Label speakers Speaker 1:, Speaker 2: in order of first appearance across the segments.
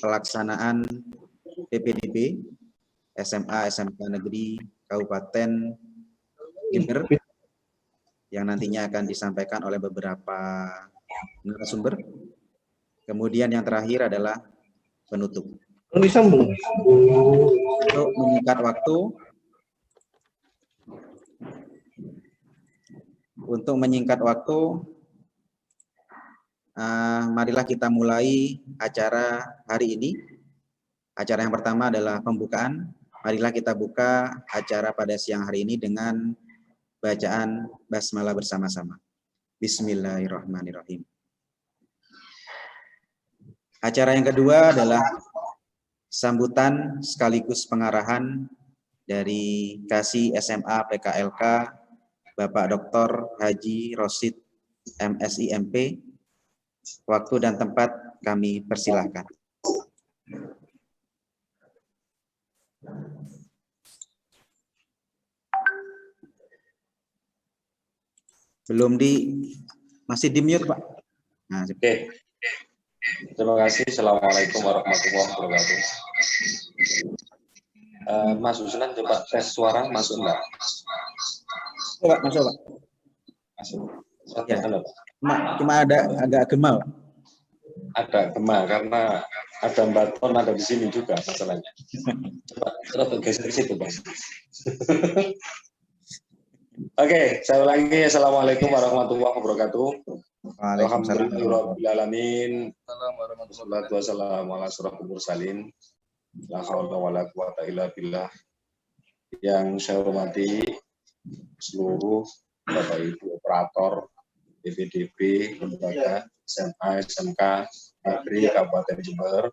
Speaker 1: pelaksanaan PPDB SMA SMK Negeri Kabupaten Jember yang nantinya akan disampaikan oleh beberapa narasumber. Kemudian yang terakhir adalah penutup. Untuk menyingkat waktu, marilah kita mulai acara hari ini. Acara yang pertama adalah pembukaan. Marilah kita buka acara pada siang hari ini dengan bacaan basmalah bersama-sama. Bismillahirrahmanirrahim. Acara yang kedua adalah sambutan sekaligus pengarahan dari Kasih SMA PKLK Bapak Dr. Haji Rosid MSI MP. Waktu dan tempat kami persilahkan. Masih di mute, Pak. Nah,
Speaker 2: oke. Terima kasih. Assalamualaikum warahmatullahi wabarakatuh. Mas Husnan, coba tes suara masuk enggak?
Speaker 1: Masuk, Pak.
Speaker 2: Masuk.
Speaker 1: Ya. Cuma ada agak gemal.
Speaker 2: Ada gemal karena ada Mbak Ton ada di sini juga masalahnya. Coba geser ke situ, Pak. Oke, saya ulangi. Assalamualaikum warahmatullahi wabarakatuh. Alhamdulillahirrahmanirrahim. Wassalatu wassalamu ala asyrofil mursalin. La haula wala quwata illa billah. Yang saya hormati seluruh Bapak Ibu operator PPDB, lembaga SMA SMK Negeri Kabupaten Jember,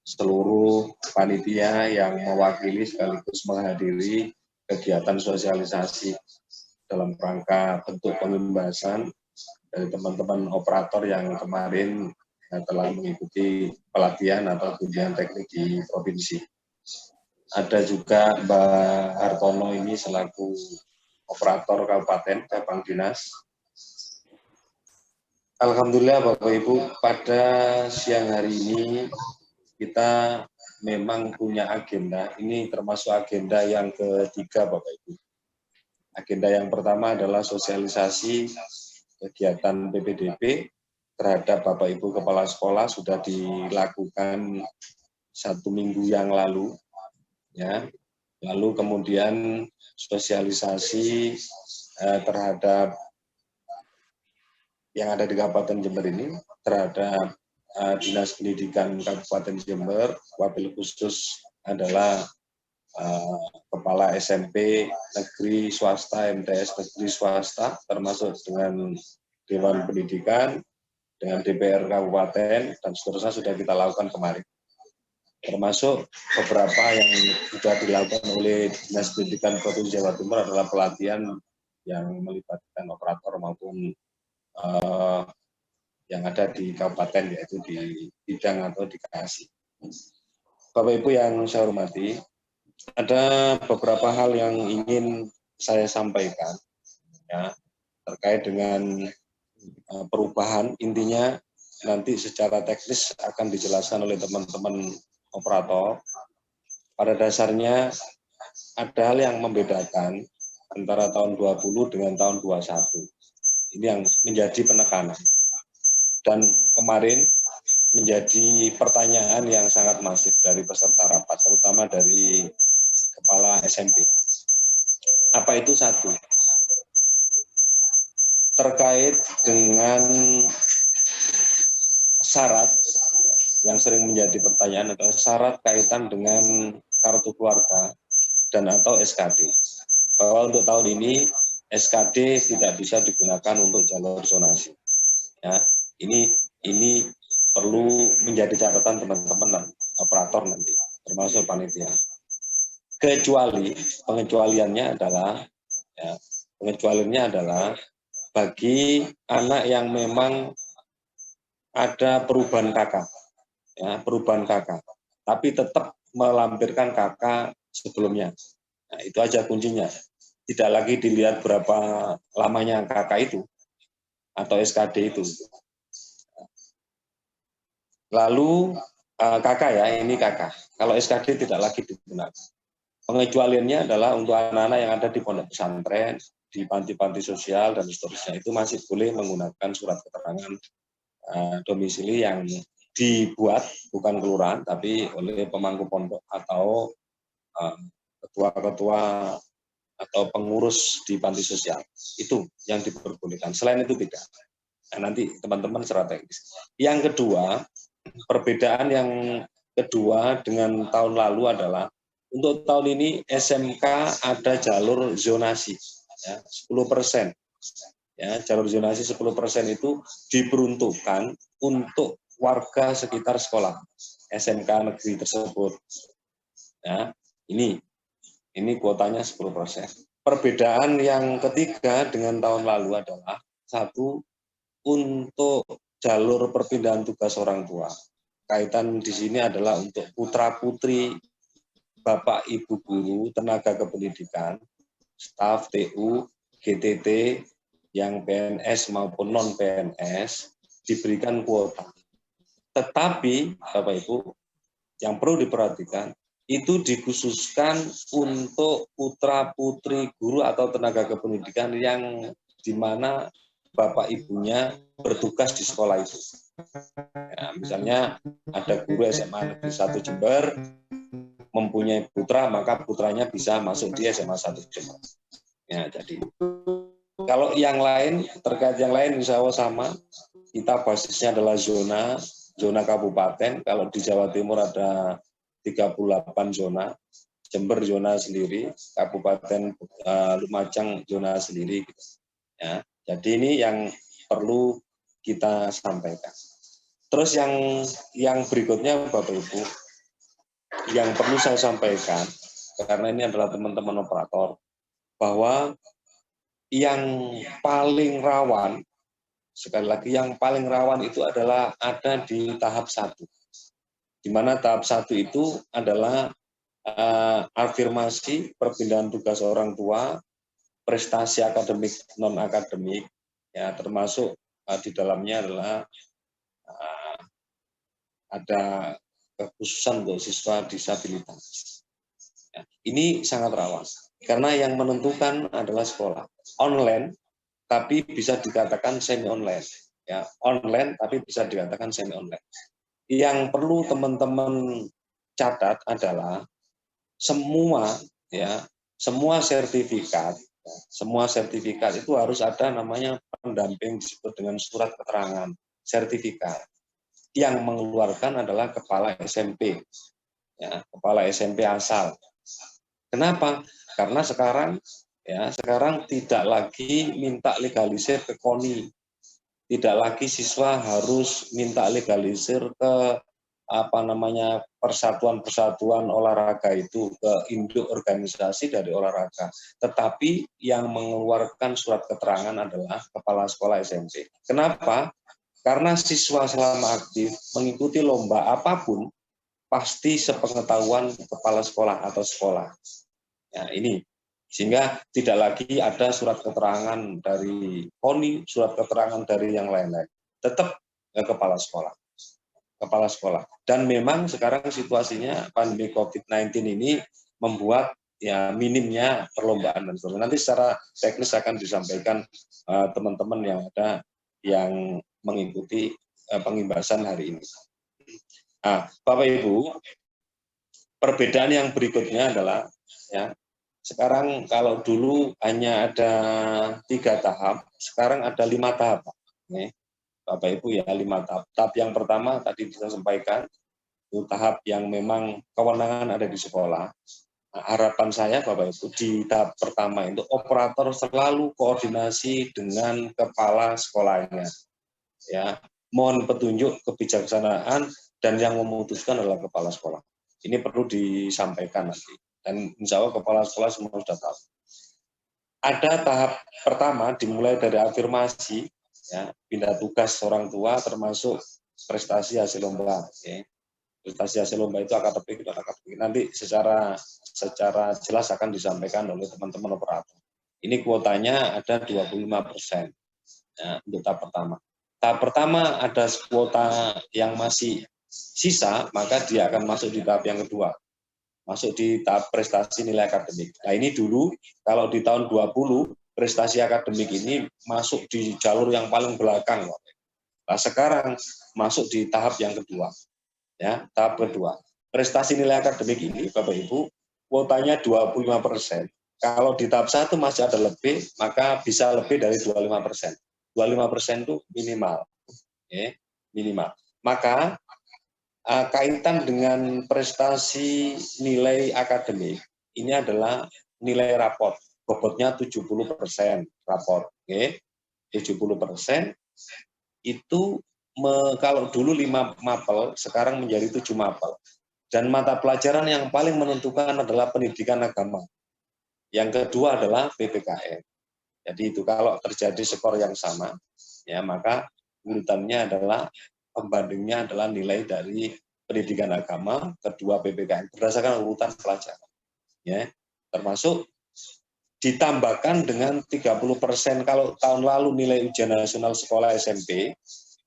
Speaker 2: seluruh panitia yang mewakili sekaligus menghadiri kegiatan sosialisasi dalam rangka bentuk pembebasan dari teman-teman operator yang kemarin telah mengikuti pelatihan atau ujian teknik di provinsi. Ada juga Mbak Hartono ini selaku operator kabupaten cabang dinas. Alhamdulillah Bapak Ibu, pada siang hari ini kita memang punya agenda. Ini termasuk agenda yang ketiga Bapak Ibu. Agenda yang pertama adalah sosialisasi kegiatan PPDB terhadap Bapak Ibu Kepala Sekolah sudah dilakukan 1 minggu yang lalu. Ya. Lalu kemudian sosialisasi terhadap yang ada di Kabupaten Jember ini terhadap Dinas Pendidikan Kabupaten Jember, wabil khusus adalah Kepala SMP Negeri Swasta, MTS Negeri Swasta, termasuk dengan Dewan Pendidikan, dengan DPR Kabupaten, dan seterusnya sudah kita lakukan kemarin. Termasuk beberapa yang sudah dilakukan oleh Dinas Pendidikan Provinsi Jawa Timur adalah pelatihan yang melibatkan operator maupun yang ada di kabupaten, yaitu di bidang atau di Kasih. Bapak Ibu yang saya hormati, ada beberapa hal yang ingin saya sampaikan ya, terkait dengan perubahan. Intinya nanti secara teknis akan dijelaskan oleh teman-teman operator. Pada dasarnya ada hal yang membedakan antara tahun 20 dengan tahun 21. Ini yang menjadi penekanan. Dan kemarin menjadi pertanyaan yang sangat masif dari peserta rapat, terutama dari Kepala SMP. Apa itu? Satu, terkait dengan syarat yang sering menjadi pertanyaan adalah syarat kaitan dengan kartu keluarga dan atau SKD. Bahwa untuk tahun ini SKD tidak bisa digunakan untuk jalur zonasi. Ya, ini perlu menjadi catatan teman-teman operator nanti, termasuk panitia. Kecuali pengecualiannya adalah bagi anak yang memang ada perubahan kakak, ya, tapi tetap melampirkan kakak sebelumnya. Nah, itu aja kuncinya. Tidak lagi dilihat berapa lamanya kakak itu atau SKD itu. Lalu KK ya, ini KK. Kalau SKD tidak lagi digunakan. Pengecualiannya adalah untuk anak-anak yang ada di pondok pesantren, di panti-panti sosial dan seterusnya, itu masih boleh menggunakan surat keterangan domisili yang dibuat bukan kelurahan tapi oleh pemangku pondok atau ketua-ketua atau pengurus di panti sosial. Itu yang diperbolehkan. Selain itu tidak. Nah, nanti teman-teman strategis. Yang kedua, perbedaan yang kedua dengan tahun lalu adalah untuk tahun ini SMK ada jalur zonasi ya, 10%. Ya, jalur zonasi 10% itu diperuntukkan untuk warga sekitar sekolah SMK negeri tersebut. Ya, ini kuotanya 10%. Perbedaan yang ketiga dengan tahun lalu adalah satu, untuk jalur perpindahan tugas orang tua. Kaitan di sini adalah untuk putra-putri, bapak ibu guru, tenaga kependidikan, staf TU, GTT, yang PNS maupun non-PNS, diberikan kuota. Tetapi, Bapak Ibu, yang perlu diperhatikan, itu dikhususkan untuk putra-putri guru atau tenaga kependidikan yang di mana bapak ibunya bertugas di sekolah itu. Ya, misalnya ada guru SMA Negeri 1 Jember mempunyai putra, maka putranya bisa masuk di SMA 1 Jember. Ya, jadi kalau yang lain, terkait yang lain insya Allah sama, kita basisnya adalah zona kabupaten. Kalau di Jawa Timur ada 38 zona, Jember zona sendiri, Kabupaten Lumajang zona sendiri. Gitu. Ya, jadi ini yang perlu kita sampaikan. Terus yang berikutnya Bapak Ibu, yang perlu saya sampaikan, karena ini adalah teman-teman operator, bahwa yang paling rawan, sekali lagi yang paling rawan itu adalah ada di tahap 1. Di mana tahap 1 itu adalah afirmasi perpindahan tugas orang tua, prestasi akademik non akademik, ya termasuk di dalamnya adalah ada kekhususan untuk siswa disabilitas. Ya, ini sangat rawan karena yang menentukan adalah sekolah online, tapi bisa dikatakan semi online. Ya, online tapi bisa dikatakan semi online. Yang perlu teman-teman catat adalah semua sertifikat itu harus ada namanya pendamping disebut dengan surat keterangan sertifikat. Yang mengeluarkan adalah kepala SMP, ya, kepala SMP asal. Kenapa? Karena sekarang tidak lagi minta legalisir ke KONI, tidak lagi siswa harus minta legalisir ke persatuan olahraga itu, ke induk organisasi dari olahraga. Tetapi yang mengeluarkan surat keterangan adalah kepala sekolah SMP. Kenapa? Karena siswa selama aktif mengikuti lomba apapun, pasti sepengetahuan kepala sekolah atau sekolah. Ya, ini. Sehingga tidak lagi ada surat keterangan dari KONI, surat keterangan dari yang lain-lain. Tetap kepala sekolah. Kepala sekolah. Dan memang sekarang situasinya pandemi COVID-19 ini membuat ya minimnya perlombaan dan sebagainya. Nanti secara teknis akan disampaikan teman-teman yang ada yang mengikuti pengimbasan hari ini. Nah, Bapak Ibu, perbedaan yang berikutnya adalah ya sekarang kalau dulu hanya ada 3 tahap, sekarang ada 5 tahap. Nih, Bapak Ibu ya 5 tahap. Tahap yang pertama tadi bisa sampaikan, itu tahap yang memang kewenangan ada di sekolah. Nah, harapan saya Bapak Ibu di tahap pertama itu operator selalu koordinasi dengan kepala sekolahnya. Ya, mohon petunjuk kebijaksanaan dan yang memutuskan adalah kepala sekolah. Ini perlu disampaikan nanti dan insya Allah kepala sekolah semua sudah tahu. Ada tahap pertama dimulai dari afirmasi, ya, pindah tugas orang tua termasuk prestasi hasil lomba. Ya. Prestasi hasil lomba itu akademik dan akademik. Nanti secara jelas akan disampaikan oleh teman-teman operator. Ini kuotanya ada 25%, ya, untuk tahap pertama. Tahap pertama ada kuota yang masih sisa, maka dia akan masuk di tahap yang kedua, masuk di tahap prestasi nilai akademik. Nah ini dulu kalau di tahun 20 prestasi akademik ini masuk di jalur yang paling belakang. Nah sekarang masuk di tahap yang kedua, ya tahap kedua. Prestasi nilai akademik ini Bapak Ibu kuotanya 25%. Kalau di tahap 1 masih ada lebih, maka bisa lebih dari 25%. 25% itu minimal, ya, minimal. Maka kaitan dengan prestasi nilai akademik ini adalah nilai raport, bobotnya 70% raport, oke? 70% itu kalau dulu 5 mapel, sekarang menjadi 7 mapel. Dan mata pelajaran yang paling menentukan adalah pendidikan agama. Yang kedua adalah PPKN. Jadi itu kalau terjadi skor yang sama, ya maka urutannya adalah pembandingnya adalah nilai dari pendidikan agama, kedua PPKN berdasarkan urutan pelajaran. Ya, termasuk ditambahkan dengan 30% kalau tahun lalu nilai ujian nasional sekolah SMP,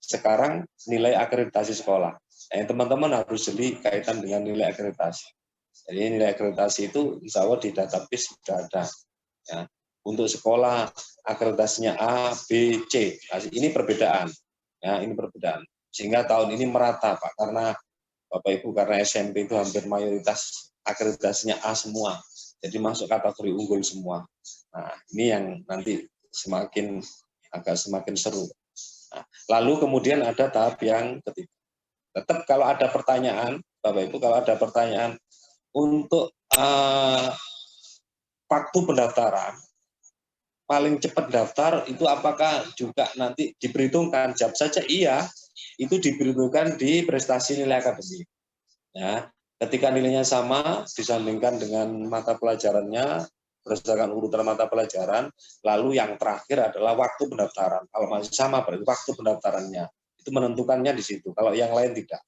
Speaker 2: sekarang nilai akreditasi sekolah. Teman-teman harus jeli kaitan dengan nilai akreditasi. Jadi nilai akreditasi itu insya Allah di database sudah ada. Ya. Untuk sekolah akreditasinya A, B, C. Nah, ini perbedaan. Ya, ini perbedaan. Sehingga tahun ini merata, Pak, karena Bapak Ibu karena SMP itu hampir mayoritas akreditasinya A semua. Jadi masuk kategori unggul semua. Nah, ini yang nanti semakin seru. Nah, lalu kemudian ada tahap yang ketiga. Tetap kalau ada pertanyaan, Bapak Ibu kalau ada pertanyaan untuk waktu pendaftaran, paling cepat daftar itu apakah juga nanti diperhitungkan? Jawab saja iya, itu diperhitungkan di prestasi nilai akademik. Ya, ketika nilainya sama disandingkan dengan mata pelajarannya berdasarkan urutan mata pelajaran, lalu yang terakhir adalah waktu pendaftaran. Kalau masih sama berarti waktu pendaftarannya itu menentukannya di situ. Kalau yang lain tidak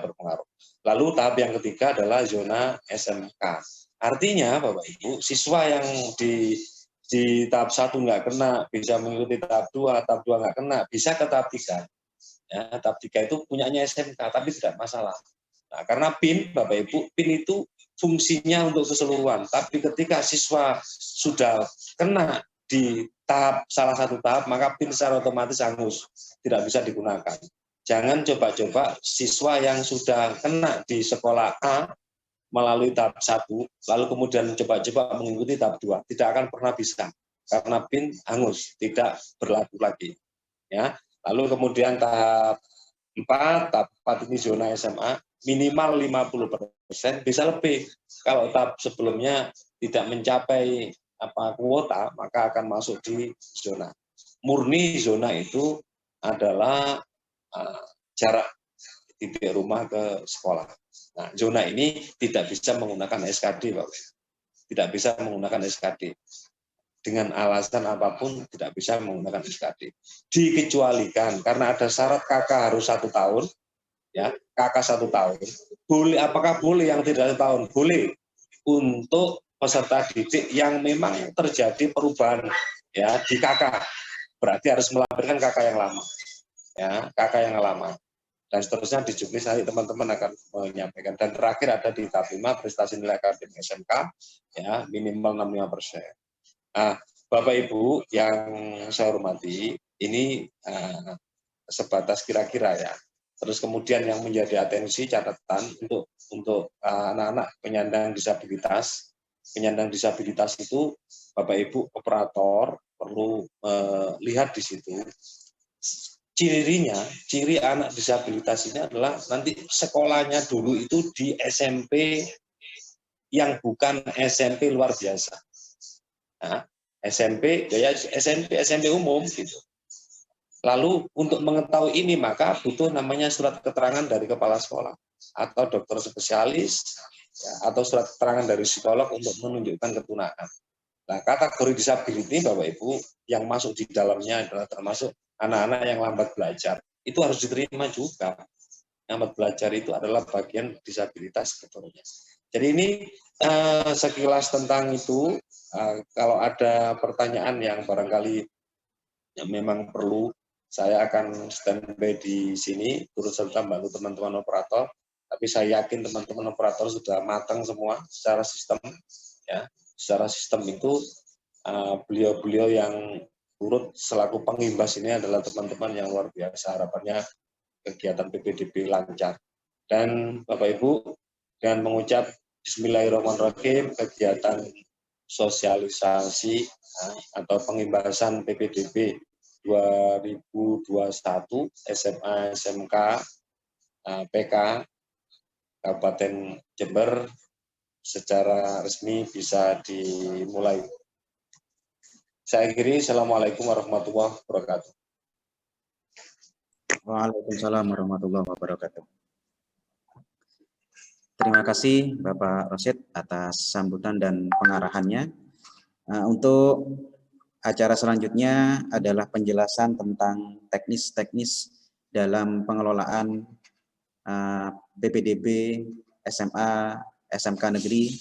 Speaker 2: berpengaruh. Lalu tahap yang ketiga adalah zona SMK. Artinya Bapak Ibu, siswa yang di tahap 1 nggak kena bisa mengikuti tahap 2, tahap 2 nggak kena bisa ke tahap 3. Ya, tahap 3 itu punyanya SMK tapi tidak masalah. Nah, karena PIN, Bapak Ibu, PIN itu fungsinya untuk keseluruhan. Tapi ketika siswa sudah kena di salah satu tahap, maka PIN secara otomatis hangus, tidak bisa digunakan. Jangan coba-coba siswa yang sudah kena di sekolah A melalui tahap 1, lalu kemudian coba-coba mengikuti tahap 2. Tidak akan pernah bisa, karena PIN hangus, tidak berlaku lagi. Ya. Lalu kemudian tahap 4, tahap 4 ini zona SMA, minimal 50%, bisa lebih. Kalau tahap sebelumnya tidak mencapai kuota, maka akan masuk di zona. Murni zona itu adalah jarak titik rumah ke sekolah. Nah, zona ini tidak bisa menggunakan SKD, Pak. Tidak bisa menggunakan SKD. Dengan alasan apapun tidak bisa menggunakan SKD. Dikecualikan karena ada syarat KK harus 1 tahun, ya KK 1 tahun. Boleh, apakah boleh yang tidak 1 tahun? Boleh untuk peserta didik yang memang terjadi perubahan ya di KK. Berarti harus melampirkan KK yang lama, ya KK yang lama. Dan seterusnya di juknis nanti teman-teman akan menyampaikan. Dan terakhir ada di tahap 5 prestasi nilai akademik SMK, ya minimal 65%. Nah, Bapak Ibu yang saya hormati, ini sebatas kira-kira ya. Terus kemudian yang menjadi atensi catatan untuk anak-anak penyandang disabilitas. Penyandang disabilitas itu Bapak Ibu operator perlu lihat di situ. Ciri anak disabilitas ini adalah nanti sekolahnya dulu itu di SMP yang bukan SMP luar biasa. Nah, SMP umum gitu. Lalu untuk mengetahui ini maka butuh namanya surat keterangan dari kepala sekolah atau dokter spesialis ya, atau surat keterangan dari psikolog untuk menunjukkan ketunaan. Nah, kategori disability Bapak Ibu yang masuk di dalamnya adalah termasuk anak-anak yang lambat belajar. Itu harus diterima juga. Lambat belajar itu adalah bagian disabilitas sebetulnya. Jadi ini sekilas tentang itu. Kalau ada pertanyaan yang barangkali yang memang perlu Saya akan standby di sini, turut serta bantu teman-teman operator. Tapi saya yakin teman-teman operator sudah matang semua secara sistem. Ya, secara sistem itu beliau-beliau yang turut selaku pengimbas ini adalah teman-teman yang luar biasa. Harapannya kegiatan PPDB lancar. Dan Bapak Ibu, dengan mengucap Bismillahirrahmanirrahim, kegiatan sosialisasi atau pengimbasan PPDB 2021 SMA SMK PK Kabupaten Jember secara resmi bisa dimulai. Saya akhiri, Assalamualaikum warahmatullahi wabarakatuh.
Speaker 1: Waalaikumsalam warahmatullahi wabarakatuh. Terima kasih Bapak Rosid atas sambutan dan pengarahannya. Untuk acara selanjutnya adalah penjelasan tentang teknis-teknis dalam pengelolaan PPDB SMA SMK Negeri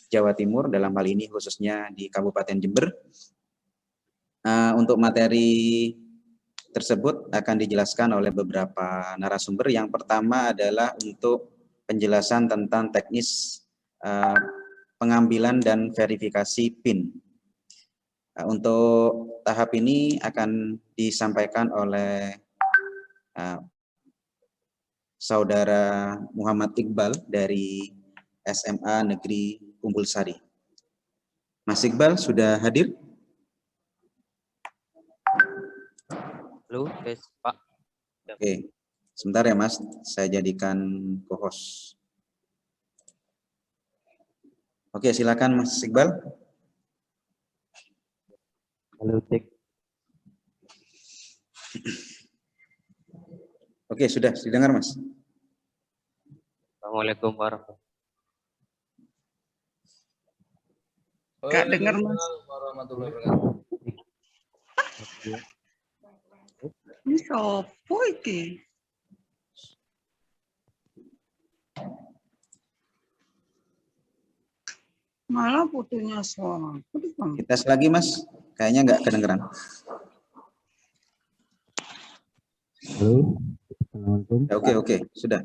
Speaker 1: Jawa Timur, dalam hal ini khususnya di Kabupaten Jember. Untuk materi tersebut akan dijelaskan oleh beberapa narasumber. Yang pertama adalah untuk penjelasan tentang teknis pengambilan dan verifikasi PIN. Untuk tahap ini akan disampaikan oleh Saudara Muhammad Iqbal dari SMA Negeri Umbul Sari. Mas Iqbal sudah hadir?
Speaker 3: Halo, Pak.
Speaker 1: Oke, sebentar ya Mas, saya jadikan co-host. Oke, silakan Mas Iqbal.
Speaker 3: Halo, Cek.
Speaker 1: Oke, sudah didengar Mas.
Speaker 3: Assalamualaikum warahmatullahi wabarakatuh.
Speaker 4: Kak dengar Mas. Ini sopo iki? Malah putunya suara.
Speaker 1: Kita lagi Mas, kayaknya nggak kedengeran.
Speaker 5: Halo, Assalamualaikum.
Speaker 1: Oke, sudah.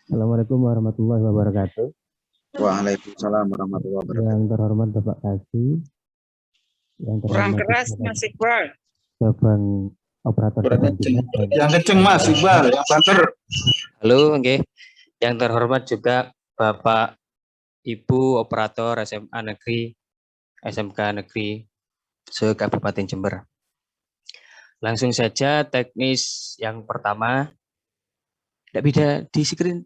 Speaker 5: Assalamualaikum warahmatullahi wabarakatuh.
Speaker 1: Waalaikumsalam warahmatullahi wabarakatuh.
Speaker 5: Yang terhormat Bapak Kasih, yang
Speaker 4: Kurang
Speaker 5: terhormat
Speaker 4: keras Mas Iqbal.
Speaker 5: Babang Operator Jaringan.
Speaker 6: Yang kenceng Mas Iqbal, yang banter.
Speaker 3: Halo, nggih. Yang terhormat juga Bapak Ibu Operator SMA Negeri SMK Negeri se-Kabupaten Jember. Langsung saja teknis yang pertama. Tidak bisa di screen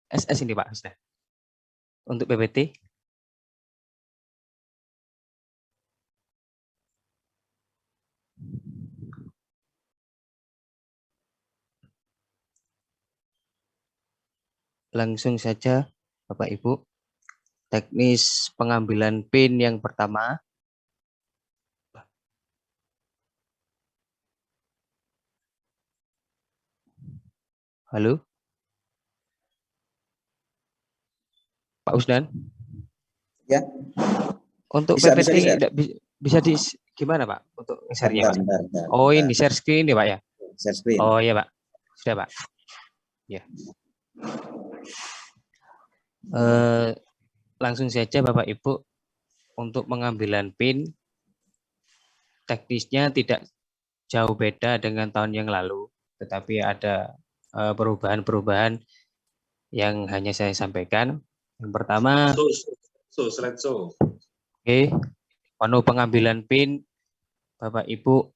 Speaker 3: SS ini Pak. Sudah. Untuk PPT. Langsung saja Bapak Ibu. Teknis pengambilan PIN yang pertama. Halo. Pak Usdan.
Speaker 1: Ya.
Speaker 3: Untuk
Speaker 1: Bisa,
Speaker 3: PPT
Speaker 1: bisa
Speaker 3: di gimana Pak untuk share-nya?
Speaker 1: Bentar.
Speaker 3: Oh, ini share screen ya Pak ya?
Speaker 1: Share screen.
Speaker 3: Oh iya Pak. Sudah Pak. Ya. Langsung saja Bapak Ibu, untuk pengambilan PIN teknisnya tidak jauh beda dengan tahun yang lalu, tetapi ada perubahan-perubahan yang hanya saya sampaikan. Yang pertama, menu pengambilan PIN, Bapak Ibu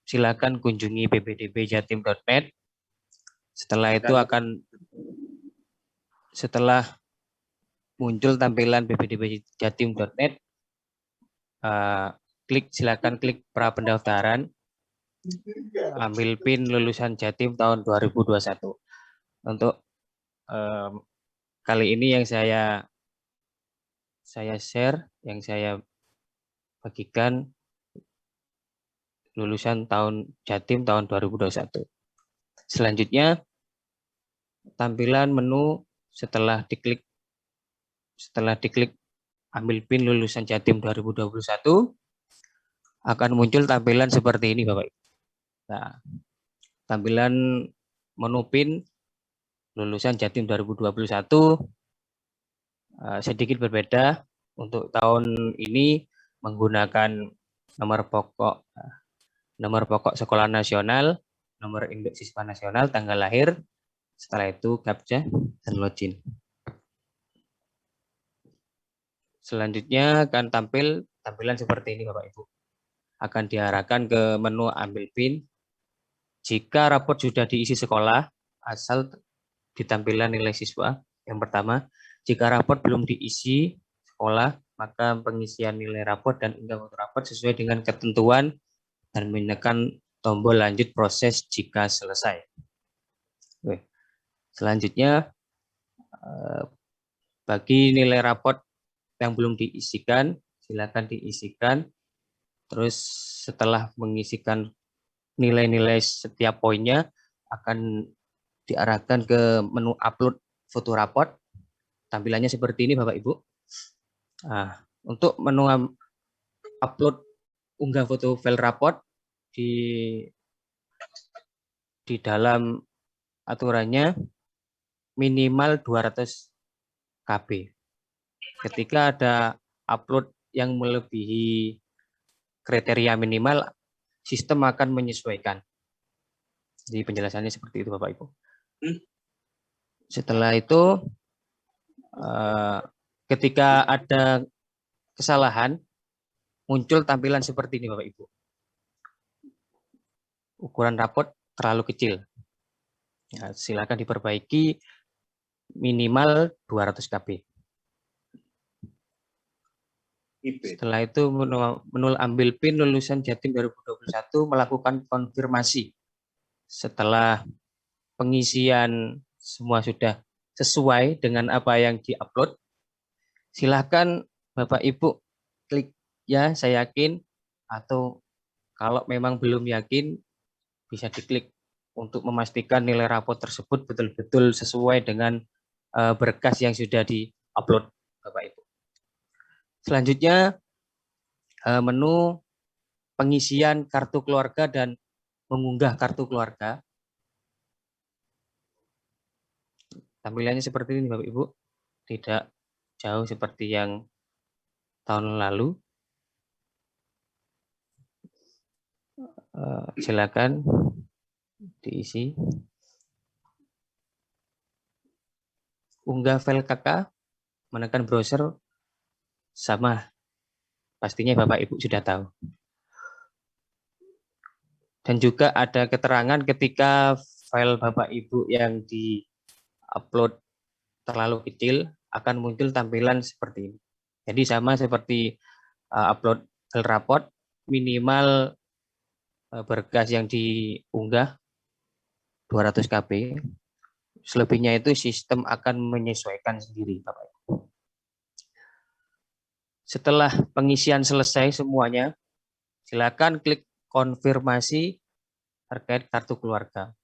Speaker 3: silakan kunjungi ppdbjatim.net. Setelah itu setelah muncul tampilan ppdbjatim.net, silakan klik pra pendaftaran, ambil PIN lulusan Jatim tahun 2021. Untuk kali ini yang saya share, yang saya bagikan lulusan tahun Jatim tahun 2021. Selanjutnya, tampilan menu setelah diklik ambil PIN lulusan Jatim 2021 akan muncul tampilan seperti ini Bapak Ibu. Nah, tampilan menu PIN lulusan Jatim 2021 sedikit berbeda. Untuk tahun ini menggunakan nomor pokok sekolah nasional, nomor induk siswa nasional, tanggal lahir, setelah itu captcha dan login. Selanjutnya akan tampilan seperti ini Bapak Ibu. Akan diarahkan ke menu ambil PIN. Jika raport sudah diisi sekolah, asal di tampilan nilai siswa yang pertama, jika raport belum diisi sekolah, maka pengisian nilai raport dan unggah foto raport sesuai dengan ketentuan dan menekan tombol lanjut proses jika selesai. Oke. Selanjutnya, bagi nilai raport yang belum diisikan, silakan diisikan. Terus setelah mengisikan nilai-nilai setiap poinnya, akan diarahkan ke menu upload foto raport. Tampilannya seperti ini Bapak Ibu. Nah, untuk menu upload unggah foto file raport di dalam aturannya minimal 200 KB. Ketika ada upload yang melebihi kriteria minimal, sistem akan menyesuaikan. Jadi penjelasannya seperti itu Bapak Ibu. Setelah itu, ketika ada kesalahan, muncul tampilan seperti ini Bapak Ibu. Ukuran raport terlalu kecil. Ya, silakan diperbaiki minimal 200 KB. Setelah itu menu ambil PIN lulusan Jatim 2021 melakukan konfirmasi. Setelah pengisian semua sudah sesuai dengan apa yang diupload, silakan Bapak Ibu klik ya saya yakin, atau kalau memang belum yakin bisa diklik untuk memastikan nilai raport tersebut betul-betul sesuai dengan berkas yang sudah diupload Bapak Ibu. Selanjutnya menu pengisian kartu keluarga dan mengunggah kartu keluarga. Tampilannya seperti ini Bapak Ibu, tidak jauh seperti yang tahun lalu. Silakan diisi. Unggah file KK, menekan browser, sama. Pastinya Bapak Ibu sudah tahu. Dan juga ada keterangan ketika file Bapak Ibu yang di-upload terlalu kecil, akan muncul tampilan seperti ini. Jadi sama seperti upload file raport, minimal berkas yang diunggah 200 KB. Selebihnya itu sistem akan menyesuaikan sendiri, Bapak Ibu. Setelah pengisian selesai semuanya, silakan klik konfirmasi terkait kartu keluarga.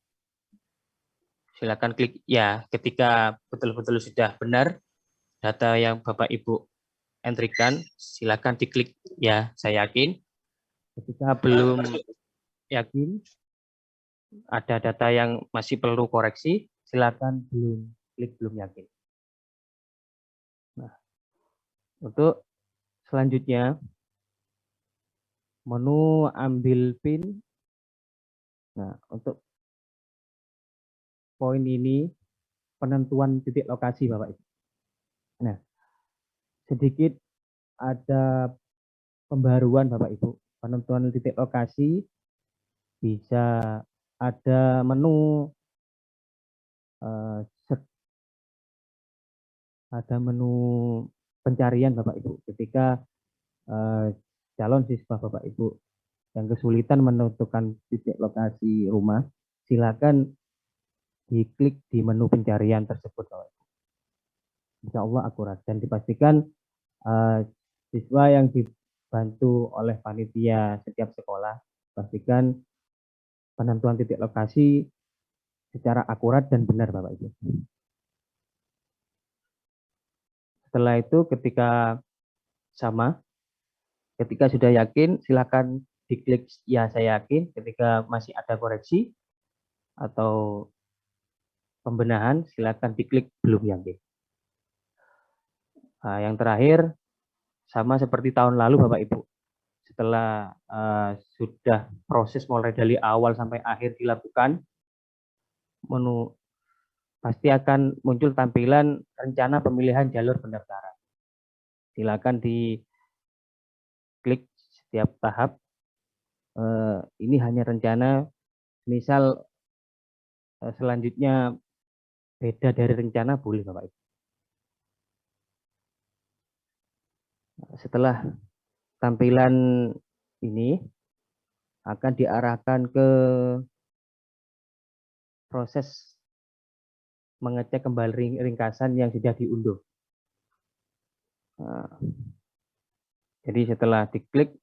Speaker 3: Silakan klik ya ketika betul-betul sudah benar data yang Bapak Ibu entrikan, silakan diklik ya saya yakin. Ketika belum yakin, ada data yang masih perlu koreksi, silakan klik belum yakin. Nah, untuk selanjutnya menu ambil PIN. Nah, untuk poin ini penentuan titik lokasi Bapak Ibu. Nah, sedikit ada pembaruan Bapak Ibu. Penentuan titik lokasi bisa ada menu pencarian Bapak Ibu ketika calon siswa Bapak Ibu yang kesulitan menentukan titik lokasi rumah, silakan diklik di menu pencarian tersebut Bapak Ibu. Insya Allah akurat dan dipastikan siswa yang dibantu oleh panitia setiap sekolah, pastikan penentuan titik lokasi secara akurat dan benar Bapak Ibu. Setelah itu ketika sudah yakin, silakan diklik ya saya yakin, ketika masih ada koreksi atau pembenahan silakan diklik belum yakin. Nah, yang terakhir sama seperti tahun lalu Bapak Ibu, setelah sudah proses mulai dari awal sampai akhir dilakukan, pasti akan muncul tampilan rencana pemilihan jalur pendaftaran. Silakan diklik setiap tahap. Ini hanya rencana, misal selanjutnya beda dari rencana boleh Bapak Ibu. Setelah tampilan ini akan diarahkan ke proses mengecek kembali ringkasan yang sudah diunduh. Jadi setelah diklik,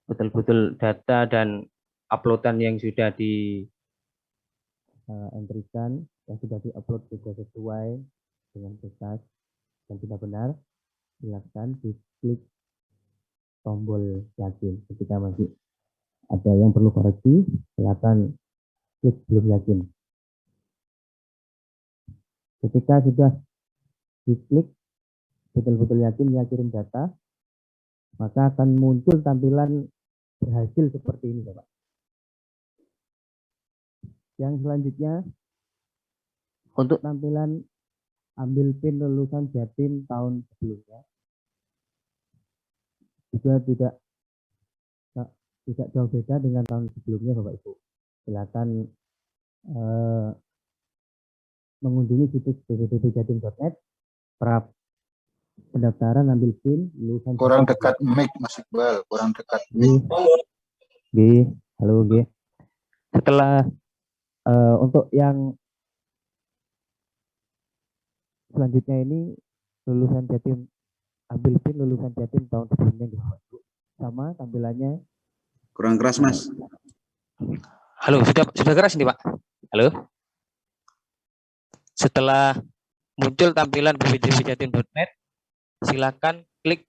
Speaker 3: betul-betul data dan uploadan yang sudah di entrikan, yang sudah diupload sudah sesuai dengan berkas dan sudah benar, silakan diklik tombol yakin. Ketika masih ada yang perlu koreksi, silakan klik belum yakin. Ketika sudah diklik betul-betul yakin ya kirim data, maka akan muncul tampilan berhasil seperti ini Bapak. Yang selanjutnya, untuk tampilan ambil PIN lulusan Jatim tahun sebelumnya, juga tidak jauh beda dengan tahun sebelumnya Bapak Ibu. Silakan mengunjungi situs www.jatim.net, pendaftaran ambil PIN lulusan
Speaker 6: Kurang dekat mic Mas Iqbal, kurang dekat mic.
Speaker 3: Halo, G. Setelah untuk yang selanjutnya ini lulusan Jatim, ambil PIN lulusan Jatim tahun sebelumnya sama tampilannya.
Speaker 1: Kurang keras Mas.
Speaker 3: Halo, sudah keras ini Pak. Halo. Setelah muncul tampilan www.jatim.net, silakan klik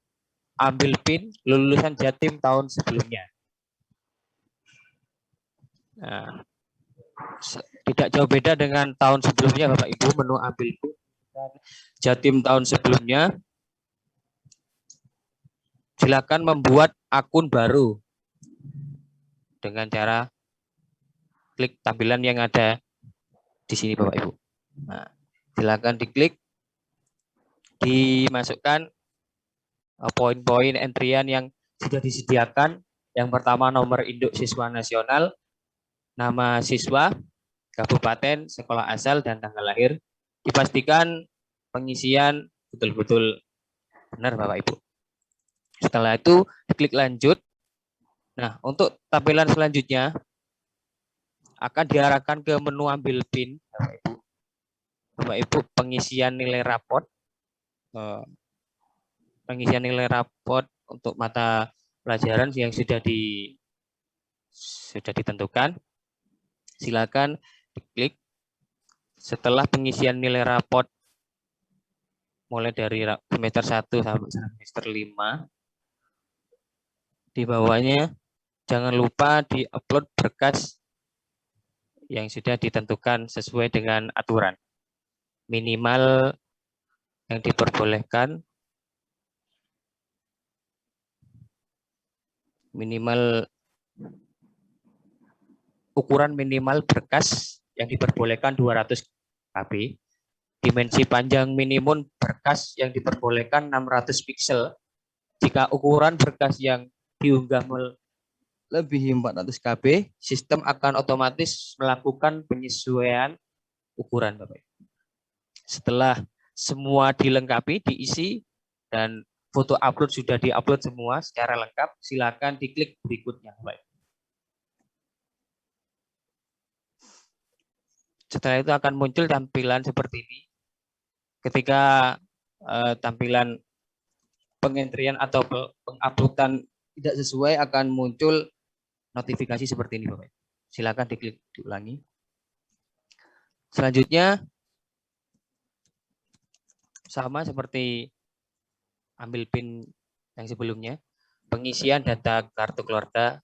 Speaker 3: ambil PIN lulusan Jatim tahun sebelumnya. Nah, tidak jauh beda dengan tahun sebelumnya Bapak Ibu, menu ambil PIN Jatim tahun sebelumnya. Silakan membuat akun baru dengan cara klik tampilan yang ada di sini Bapak Ibu. Nah, silakan diklik, dimasukkan poin-poin entrian yang sudah disediakan. Yang pertama nomor induk siswa nasional, nama siswa, kabupaten, sekolah asal, dan tanggal lahir. Dipastikan pengisian betul-betul benar Bapak Ibu. Setelah itu diklik lanjut. Nah, untuk tampilan selanjutnya akan diarahkan ke menu ambil PIN Bapak Ibu. Bapak Ibu, pengisian nilai raport. Pengisian nilai raport untuk mata pelajaran yang sudah ditentukan. Silakan diklik. Setelah pengisian nilai raport mulai dari semester 1 sampai semester 5, di bawahnya jangan lupa di-upload berkas yang sudah ditentukan sesuai dengan aturan. Minimal yang diperbolehkan, ukuran minimal berkas yang diperbolehkan 200 KB. Dimensi panjang minimum berkas yang diperbolehkan 600 piksel. Jika ukuran berkas yang diunggah melebihi 400 KB, sistem akan otomatis melakukan penyesuaian ukuran Bapak. Setelah semua dilengkapi, diisi, dan foto upload sudah diupload semua secara lengkap, silakan diklik berikutnya Bapak. Setelah itu akan muncul tampilan seperti ini. Ketika tampilan pengentrian atau penguploadan tidak sesuai, akan muncul notifikasi seperti ini Bapak. Silakan diklik diulangi. Selanjutnya sama seperti ambil PIN yang sebelumnya, pengisian data kartu keluarga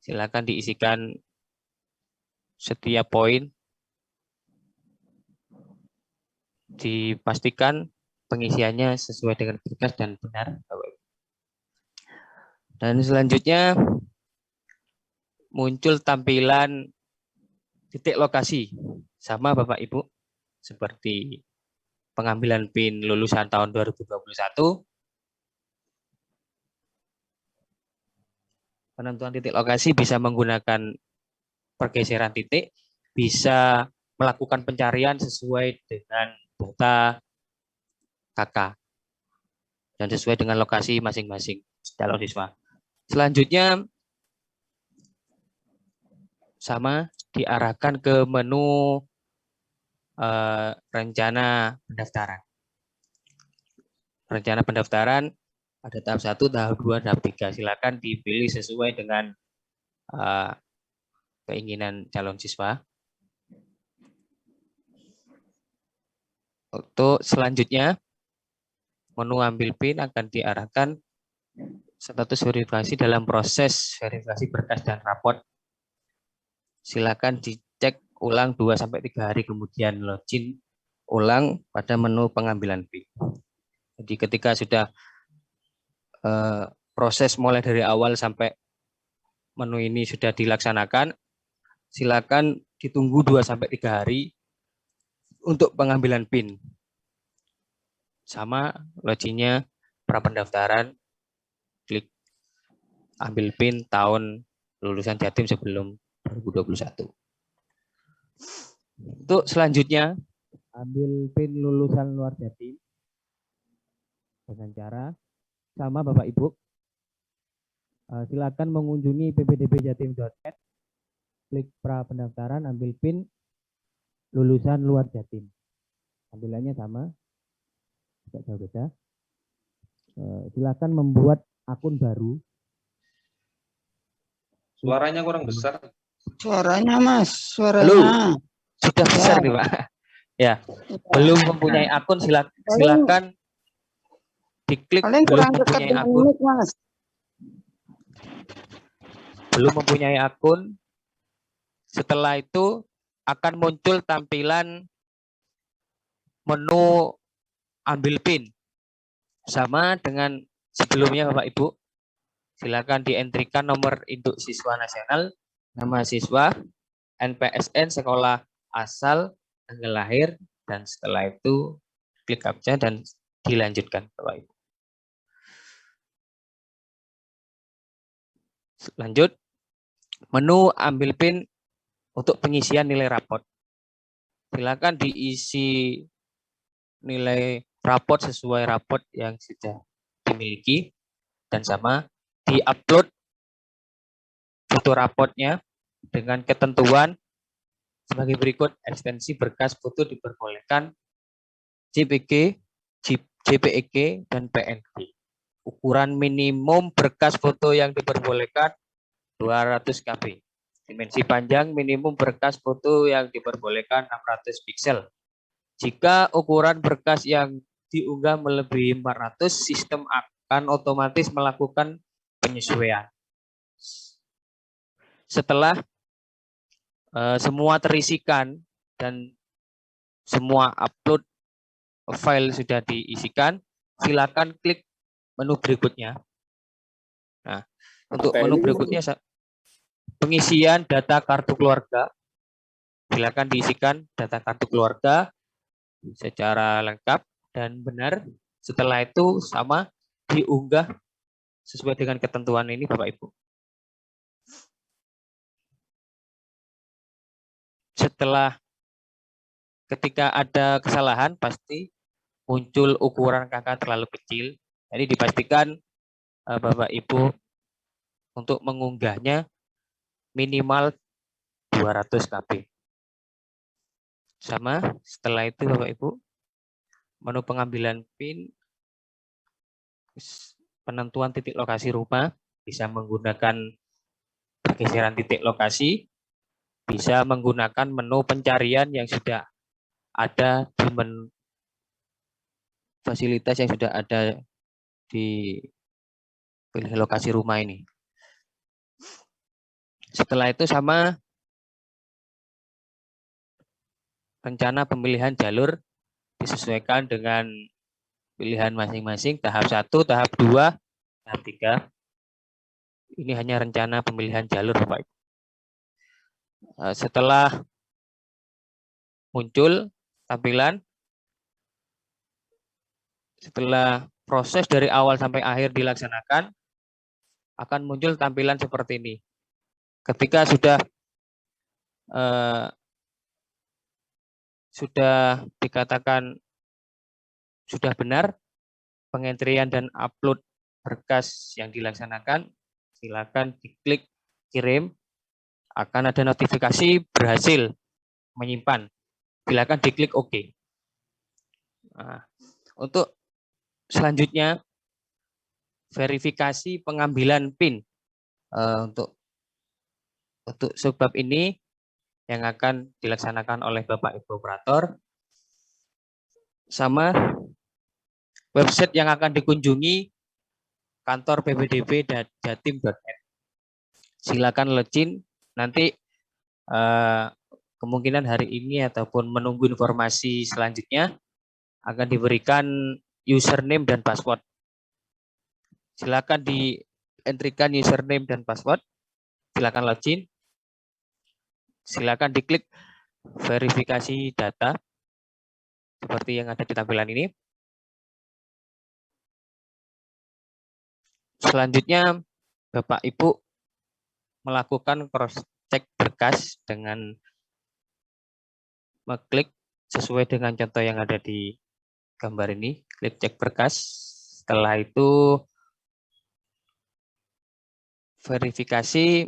Speaker 3: Silakan diisikan setiap poin. Dipastikan pengisiannya sesuai dengan tugas dan benar. Dan selanjutnya muncul tampilan titik lokasi. Sama Bapak Ibu, seperti pengambilan PIN lulusan tahun 2021. Penentuan titik lokasi bisa menggunakan pergeseran titik, bisa melakukan pencarian sesuai dengan data KK dan sesuai dengan lokasi masing-masing calon siswa. Selanjutnya sama diarahkan ke menu rencana pendaftaran. Rencana pendaftaran ada tahap 1, tahap 2, tahap 3. Silakan dipilih sesuai dengan keinginan calon siswa. Untuk selanjutnya, menu ambil PIN akan diarahkan status verifikasi dalam proses verifikasi berkas dan raport. Silakan dicek ulang 2-3 hari kemudian login ulang pada menu pengambilan PIN. Jadi ketika sudah proses mulai dari awal sampai menu ini sudah dilaksanakan, silakan ditunggu 2-3 hari untuk pengambilan PIN. Sama loginnya prapendaftaran, klik ambil PIN tahun lulusan Jatim sebelum 2021. Untuk selanjutnya, ambil PIN lulusan luar Jatim dengan cara sama Bapak Ibu. Silakan mengunjungi ppdbjatim.net, klik pra pendaftaran, ambil PIN lulusan luar Jatim. Tampilannya sama, tidak jauh beda. Silakan membuat akun baru.
Speaker 2: Suaranya kurang besar.
Speaker 4: Suaranya Mas, suaranya.
Speaker 3: Halo, sudah besar nih Pak. Ya, belum mempunyai akun silakan diklik
Speaker 4: Paling
Speaker 3: belum
Speaker 4: kurang dekat
Speaker 3: mempunyai
Speaker 4: dengan
Speaker 3: akun.
Speaker 4: mic, Mas.
Speaker 3: Belum mempunyai akun. Setelah itu akan muncul tampilan menu ambil PIN. Sama dengan sebelumnya Bapak Ibu. Silakan dientrikan nomor induk siswa nasional, nama siswa, NPSN, sekolah asal, tanggal lahir, dan setelah itu klik captcha dan dilanjutkan Bapak Ibu. Lanjut, menu ambil PIN untuk pengisian nilai raport. Silakan diisi nilai raport sesuai raport yang sudah dimiliki dan sama diupload foto raportnya dengan ketentuan sebagai berikut. Ekstensi berkas foto diperbolehkan JPG, JPEG, dan PNG. Ukuran minimum berkas foto yang diperbolehkan 200 KB. Dimensi panjang minimum berkas foto yang diperbolehkan 600 piksel. Jika ukuran berkas yang diunggah melebihi 400, sistem akan otomatis melakukan penyesuaian. Setelah semua terisikan dan semua upload file sudah diisikan, silakan klik menu berikutnya. Nah, untuk menu berikutnya pengisian data kartu keluarga. Silakan diisikan data kartu keluarga secara lengkap dan benar. Setelah itu sama diunggah sesuai dengan ketentuan ini Bapak Ibu. Setelah ketika ada kesalahan pasti muncul ukuran KK terlalu kecil. Jadi dipastikan Bapak Ibu untuk mengunggahnya minimal 200 KB. Sama setelah itu Bapak Ibu, menu pengambilan PIN, penentuan titik lokasi rumah, bisa menggunakan pergeseran titik lokasi, bisa menggunakan menu pencarian yang sudah ada di menu fasilitas yang sudah ada di pilih lokasi rumah ini. Setelah itu sama rencana pemilihan jalur disesuaikan dengan pilihan masing-masing, tahap 1, tahap 2, tahap 3. Ini hanya rencana pemilihan jalur, Bapak Ibu. Setelah muncul tampilan, setelah proses dari awal sampai akhir dilaksanakan, akan muncul tampilan seperti ini. Ketika sudah dikatakan sudah benar pengentrian dan upload berkas yang dilaksanakan, silakan diklik kirim, akan ada notifikasi berhasil menyimpan. Silakan diklik OK. Nah, untuk selanjutnya verifikasi pengambilan PIN untuk sebab ini yang akan dilaksanakan oleh Bapak Ibu operator, sama website yang akan dikunjungi kantor PPDB dan jatim.net. Silakan login, nanti kemungkinan hari ini ataupun menunggu informasi selanjutnya akan diberikan username dan password. Silakan di-entrikan username dan password, silakan login, silakan diklik verifikasi data seperti yang ada di tampilan ini. Selanjutnya Bapak Ibu melakukan cross check berkas dengan mengklik sesuai dengan contoh yang ada di gambar ini, klik cek berkas. Setelah itu verifikasi,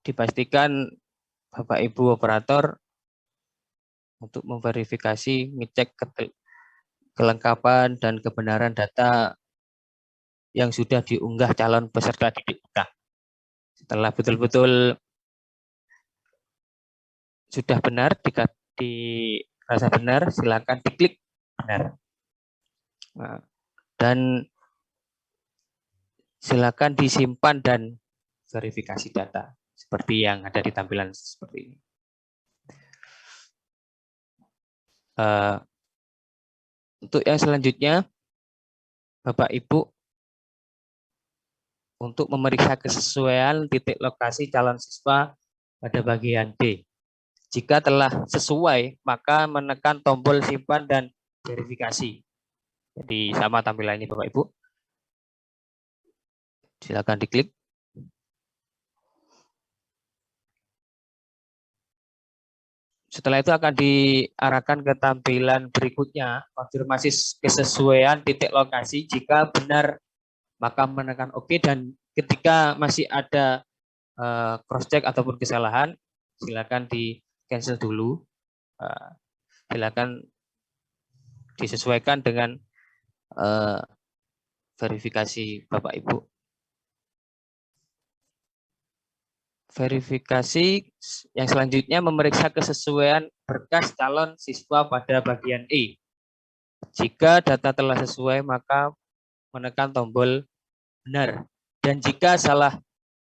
Speaker 3: dipastikan Bapak Ibu operator untuk memverifikasi, ngecek kelengkapan dan kebenaran data yang sudah diunggah calon peserta didik kita. Setelah betul-betul sudah benar, dirasa benar, silakan diklik benar. Nah, dan silakan disimpan dan verifikasi data seperti yang ada di tampilan seperti ini. Untuk yang selanjutnya, Bapak Ibu untuk memeriksa kesesuaian titik lokasi calon siswa pada bagian D. Jika telah sesuai, maka menekan tombol simpan dan verifikasi. Jadi sama tampilan ini Bapak Ibu. Silakan diklik. Setelah itu akan diarahkan ke tampilan berikutnya, konfirmasi kesesuaian titik lokasi. Jika benar, maka menekan OK, dan ketika masih ada cross check ataupun kesalahan, silakan di cancel dulu. Silakan disesuaikan dengan verifikasi Bapak Ibu. Verifikasi yang selanjutnya memeriksa kesesuaian berkas calon siswa pada bagian E. Jika data telah sesuai, maka menekan tombol benar. Dan jika salah,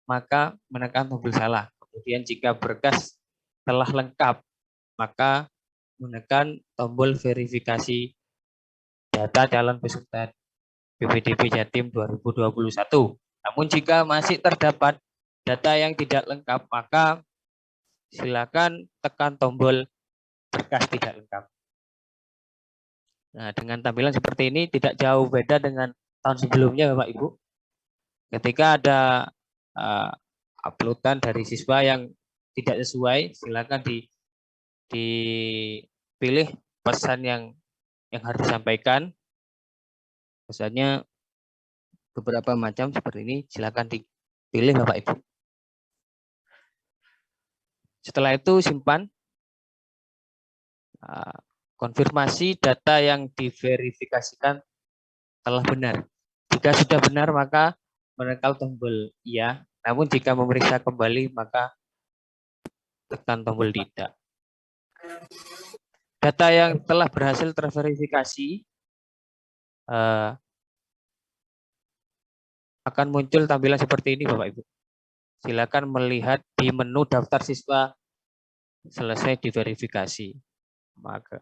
Speaker 3: maka menekan tombol salah. Kemudian jika berkas telah lengkap, maka menekan tombol verifikasi data calon peserta PPDB Jatim 2021. Namun jika masih terdapat data yang tidak lengkap, maka silakan tekan tombol berkas tidak lengkap. Nah, dengan tampilan seperti ini tidak jauh beda dengan tahun sebelumnya, Bapak Ibu. Ketika ada uploadan dari siswa yang tidak sesuai, silakan dipilih pesan yang harus disampaikan. Pesannya beberapa macam seperti ini, silakan dipilih Bapak Ibu. Setelah itu simpan, konfirmasi data yang diverifikasikan telah benar. Jika sudah benar, maka menekan tombol iya. Namun jika memeriksa kembali, maka tekan tombol tidak. Data yang telah berhasil terverifikasi akan muncul tampilan seperti ini, Bapak Ibu. silakan melihat di menu daftar siswa selesai diverifikasi. Maka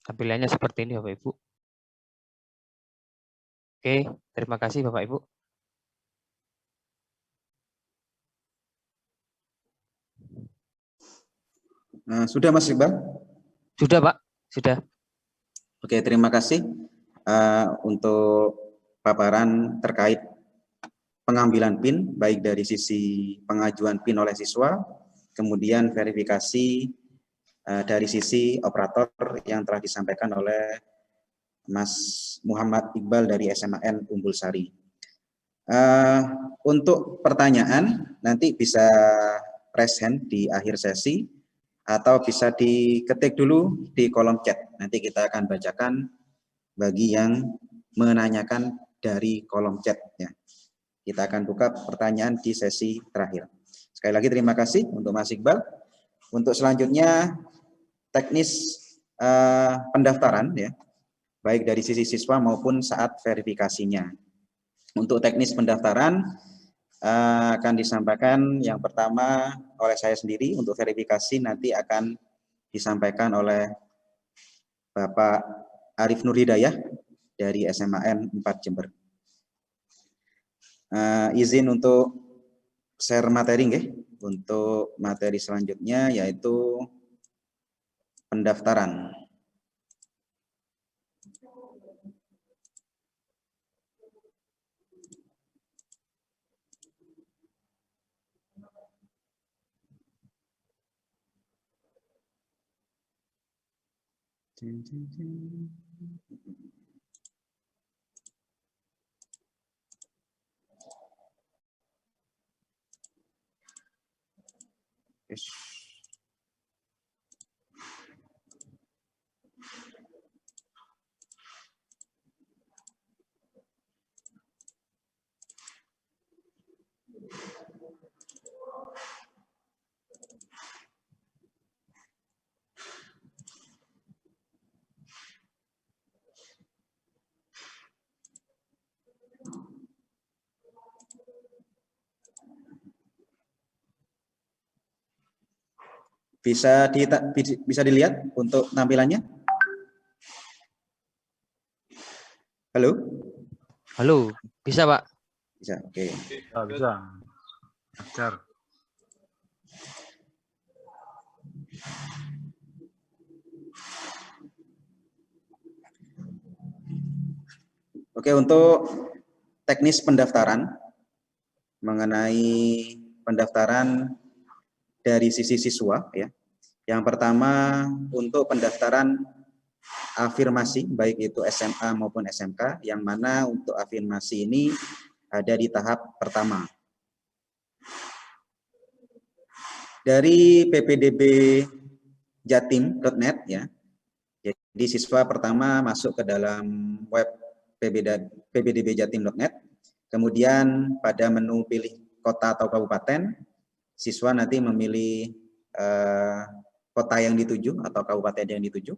Speaker 3: tampilannya seperti ini Bapak Ibu. Oke, terima kasih Bapak Ibu.
Speaker 1: Sudah Mas Iqbal?
Speaker 3: Sudah Pak, sudah.
Speaker 1: Oke, terima kasih untuk paparan terkait pengambilan PIN, baik dari sisi pengajuan PIN oleh siswa, kemudian verifikasi dari sisi operator yang telah disampaikan oleh Mas Muhammad Iqbal dari SMAN Umbul Sari. Untuk pertanyaan nanti bisa raise hand di akhir sesi atau bisa diketik dulu di kolom chat. Nanti kita akan bacakan bagi yang menanyakan dari kolom chat. Ya. Kita akan buka pertanyaan di sesi terakhir. Sekali lagi terima kasih untuk Mas Iqbal. Untuk selanjutnya teknis pendaftaran ya, baik dari sisi siswa maupun saat verifikasinya. Untuk teknis pendaftaran akan disampaikan yang pertama oleh saya sendiri, untuk verifikasi nanti akan disampaikan oleh Bapak Arif Nur Hidayah dari SMAN 4 Jember. Izin untuk share materi nggih. Untuk materi selanjutnya yaitu pendaftaran. Bisa dilihat untuk tampilannya? Halo?
Speaker 3: Halo, bisa Pak?
Speaker 1: Bisa, oke.
Speaker 6: Bisa. Ajar.
Speaker 1: Oke, untuk teknis pendaftaran, mengenai pendaftaran dari sisi siswa ya. Yang pertama untuk pendaftaran afirmasi baik itu SMA maupun SMK, yang mana untuk afirmasi ini ada di tahap pertama. Dari ppdb jatim.net ya. Jadi siswa pertama masuk ke dalam web ppdbjatim.net. Kemudian pada menu pilih kota atau kabupaten, siswa nanti memilih kota yang dituju atau kabupaten yang dituju.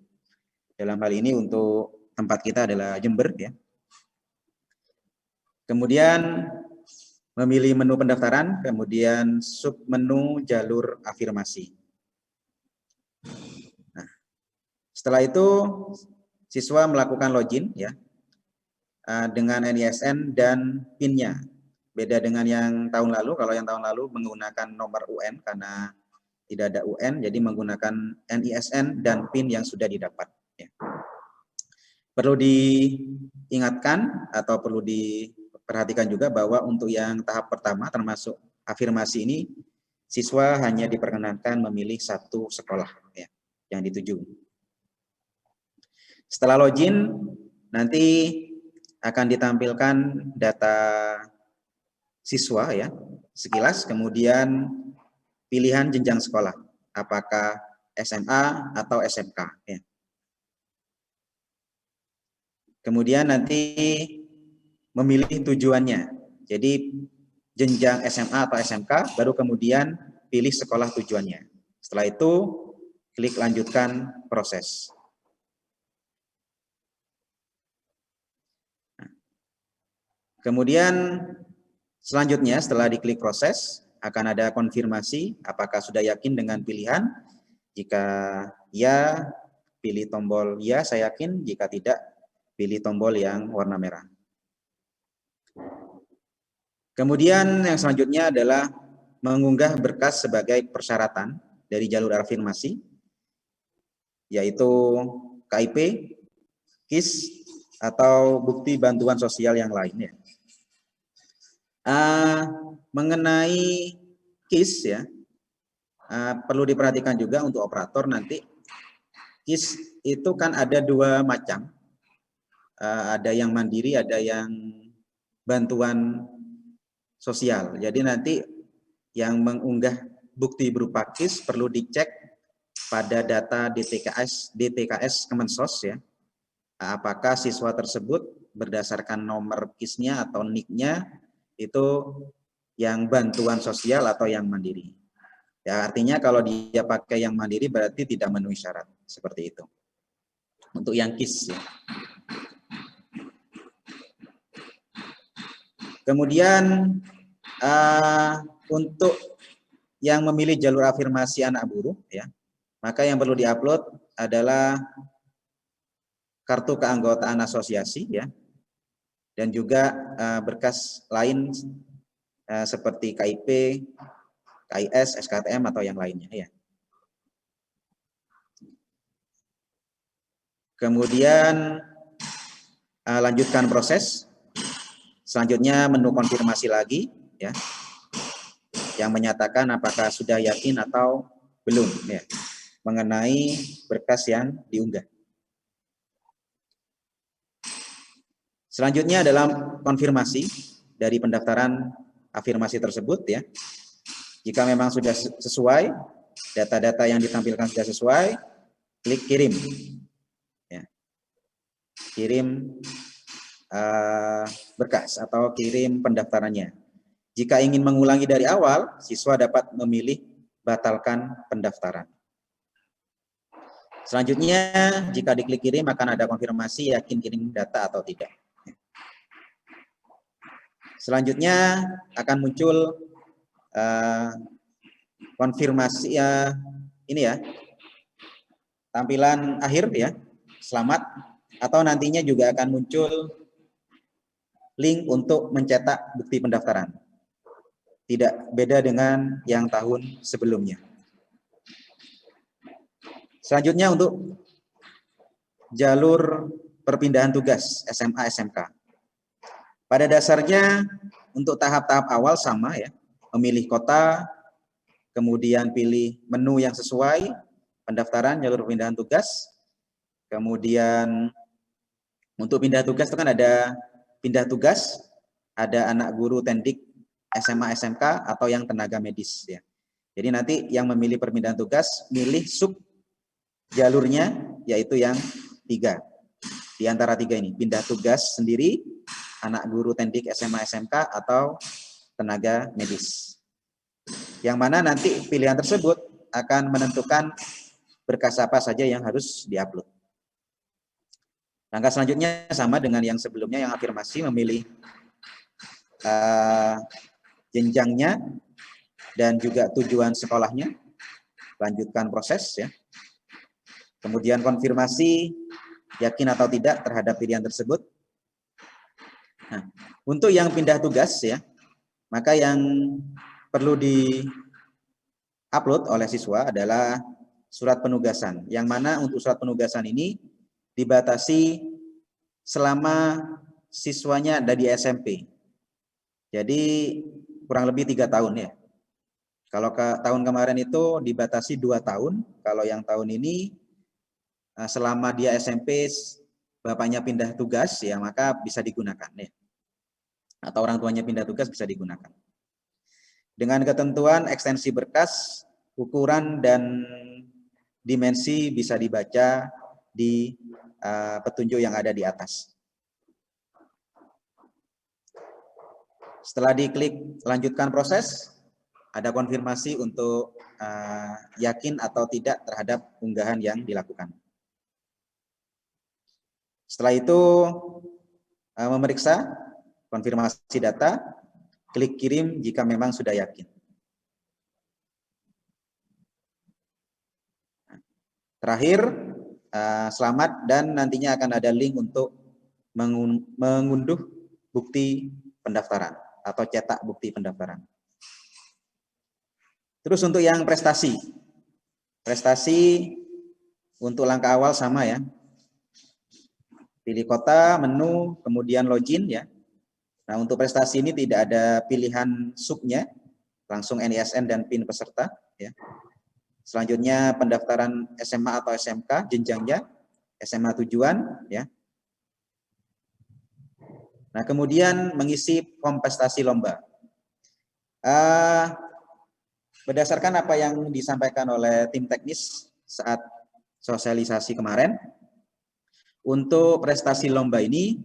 Speaker 1: Dalam hal ini untuk tempat kita adalah Jember ya. Kemudian memilih menu pendaftaran, kemudian submenu jalur afirmasi. Nah, setelah itu siswa melakukan login ya dengan NISN dan PIN-nya. Beda dengan yang tahun lalu, kalau yang tahun lalu menggunakan nomor UN karena tidak ada UN, jadi menggunakan NISN dan PIN yang sudah didapat. Ya. Perlu diingatkan atau perlu diperhatikan juga bahwa untuk yang tahap pertama termasuk afirmasi ini, siswa hanya diperkenankan memilih satu sekolah ya, yang dituju. Setelah login, nanti akan ditampilkan data siswa ya, sekilas, kemudian pilihan jenjang sekolah, apakah SMA atau SMK. Ya. Kemudian nanti memilih tujuannya. Jadi jenjang SMA atau SMK, baru kemudian pilih sekolah tujuannya. Setelah itu klik lanjutkan proses. Kemudian Selanjutnya setelah diklik proses, akan ada konfirmasi apakah sudah yakin dengan pilihan. Jika ya, pilih tombol ya, saya yakin. Jika tidak, pilih tombol yang warna merah. Kemudian yang selanjutnya adalah mengunggah berkas sebagai persyaratan dari jalur afirmasi, yaitu KIP, KIS, atau bukti bantuan sosial yang lainnya. Mengenai KIS ya, perlu diperhatikan juga untuk operator nanti. KIS itu kan ada dua macam, ada yang mandiri, ada yang bantuan sosial. Jadi nanti yang mengunggah bukti berupa KIS perlu dicek pada data DTKS Kemensos ya, apakah siswa tersebut berdasarkan nomor KIS-nya atau NIK-nya itu yang bantuan sosial atau yang mandiri. Ya, artinya kalau dia pakai yang mandiri berarti tidak memenuhi syarat, seperti itu. Untuk yang KIS ya. Kemudian untuk yang memilih jalur afirmasi anak buruh ya, maka yang perlu diupload adalah kartu keanggotaan asosiasi ya, dan juga berkas lain seperti KIP, KIS, SKTM atau yang lainnya ya. Kemudian lanjutkan proses. Selanjutnya menu konfirmasi lagi ya, yang menyatakan apakah sudah yakin atau belum ya mengenai berkas yang diunggah. Selanjutnya adalah konfirmasi dari pendaftaran afirmasi tersebut ya. Jika memang sudah sesuai, data-data yang ditampilkan sudah sesuai, klik kirim. Ya. Kirim berkas atau kirim pendaftarannya. Jika ingin mengulangi dari awal, siswa dapat memilih batalkan pendaftaran. Selanjutnya, jika diklik kirim akan ada konfirmasi yakin kirim data atau tidak. Selanjutnya akan muncul konfirmasi ini ya, tampilan akhir ya, selamat, atau nantinya juga akan muncul link untuk mencetak bukti pendaftaran. Tidak beda dengan yang tahun sebelumnya. Selanjutnya untuk jalur perpindahan tugas SMA SMK. Pada dasarnya untuk tahap-tahap awal sama ya, memilih kota, kemudian pilih menu yang sesuai, pendaftaran jalur perpindahan tugas, kemudian untuk pindah tugas itu kan ada pindah tugas, ada anak guru tendik SMA SMK atau yang tenaga medis ya. Jadi nanti yang memilih perpindahan tugas milih sub jalurnya yaitu yang 3. Di antara 3 ini, pindah tugas sendiri, anak guru tendik SMA SMK atau tenaga medis. Yang mana nanti pilihan tersebut akan menentukan berkas apa saja yang harus diupload. Langkah selanjutnya sama dengan yang sebelumnya, yang afirmasi memilih jenjangnya dan juga tujuan sekolahnya. Lanjutkan proses ya. Kemudian konfirmasi yakin atau tidak terhadap pilihan tersebut. Nah, untuk yang pindah tugas ya, maka yang perlu di-upload oleh siswa adalah surat penugasan. Yang mana untuk surat penugasan ini dibatasi selama siswanya ada di SMP. Jadi kurang lebih 3 tahun ya. Kalau tahun kemarin itu dibatasi 2 tahun. Kalau yang tahun ini selama dia SMP bapaknya pindah tugas ya maka bisa digunakan ya. Atau orang tuanya pindah tugas bisa digunakan. Dengan ketentuan ekstensi berkas, ukuran dan dimensi bisa dibaca di petunjuk yang ada di atas. Setelah diklik lanjutkan proses, ada konfirmasi untuk yakin atau tidak terhadap unggahan yang dilakukan. Setelah itu memeriksa konfirmasi data, klik kirim jika memang sudah yakin. Terakhir, selamat, dan nantinya akan ada link untuk mengunduh bukti pendaftaran atau cetak bukti pendaftaran. Terus untuk yang prestasi untuk langkah awal sama ya. Pilih kota, menu, kemudian login ya. Nah, untuk prestasi ini tidak ada pilihan subnya, langsung NISN dan PIN peserta ya. Selanjutnya pendaftaran SMA atau SMK jenjangnya, SMA tujuan ya. Nah, kemudian mengisi form prestasi lomba. Berdasarkan apa yang disampaikan oleh tim teknis saat sosialisasi kemarin, untuk prestasi lomba ini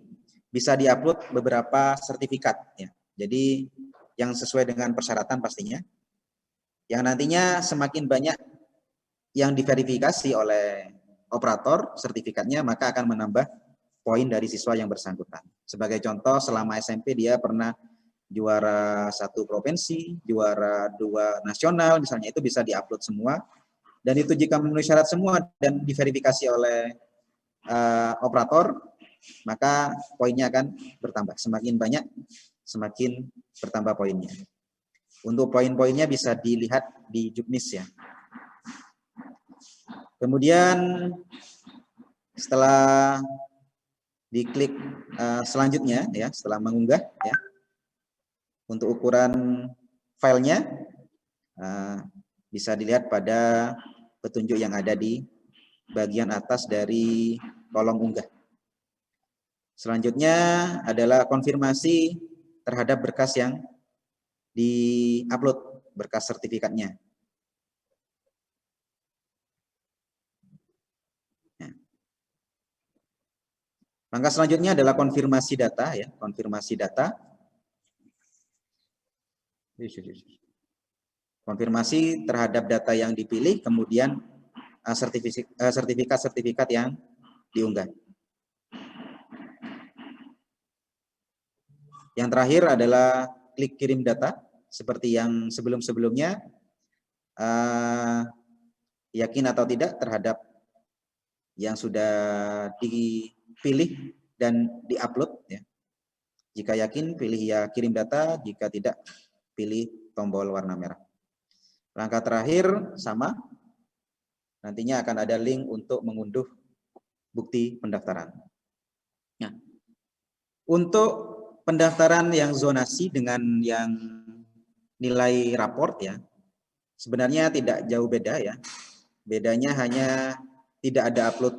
Speaker 1: bisa diupload beberapa sertifikat ya. Jadi yang sesuai dengan persyaratan pastinya. Yang nantinya semakin banyak yang diverifikasi oleh operator sertifikatnya, maka akan menambah poin dari siswa yang bersangkutan. Sebagai contoh, selama SMP dia pernah juara 1 provinsi, juara 2 nasional, misalnya, itu bisa diupload semua. Dan itu jika memenuhi syarat semua dan diverifikasi oleh operator, maka poinnya akan bertambah. Semakin banyak, semakin bertambah poinnya. Untuk poin-poinnya bisa dilihat di Juknis ya. Kemudian setelah diklik selanjutnya ya, setelah mengunggah ya, untuk ukuran filenya bisa dilihat pada petunjuk yang ada di bagian atas dari kolom unggah. Selanjutnya adalah konfirmasi terhadap berkas yang di-upload, berkas sertifikatnya. Langkah selanjutnya adalah konfirmasi data ya, konfirmasi data. Konfirmasi terhadap data yang dipilih, kemudian sertifikat-sertifikat yang diunggah. Yang terakhir adalah klik kirim data, seperti yang sebelum-sebelumnya, yakin atau tidak terhadap yang sudah dipilih dan diupload ya. Jika yakin, pilih ya kirim data, jika tidak, pilih tombol warna merah. Langkah terakhir sama, nantinya akan ada link untuk mengunduh bukti pendaftaran. Nah, untuk pendaftaran yang zonasi dengan yang nilai raport ya, sebenarnya tidak jauh beda ya. Bedanya hanya tidak ada upload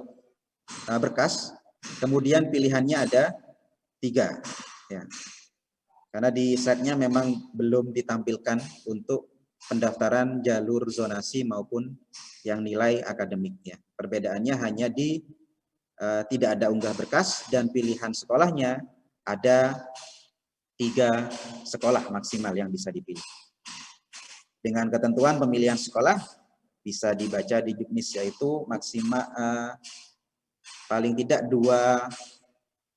Speaker 1: berkas, kemudian pilihannya ada 3 ya. Karena di slide-nya memang belum ditampilkan untuk pendaftaran jalur zonasi maupun yang nilai akademik ya. Perbedaannya hanya di tidak ada unggah berkas dan pilihan sekolahnya ada 3 sekolah maksimal yang bisa dipilih. Dengan ketentuan pemilihan sekolah bisa dibaca di Juknis, yaitu maksimal paling tidak 2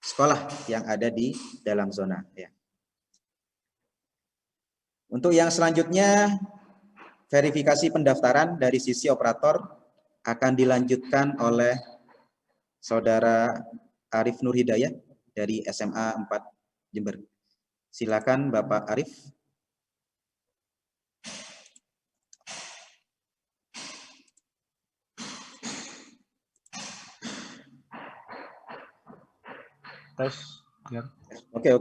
Speaker 1: sekolah yang ada di dalam zona ya. Untuk yang selanjutnya, verifikasi pendaftaran dari sisi operator akan dilanjutkan oleh Saudara Arif Nur Hidayat dari SMA 4 Jember. Silakan Bapak Arif.
Speaker 6: Tes. Ya.
Speaker 1: Oke.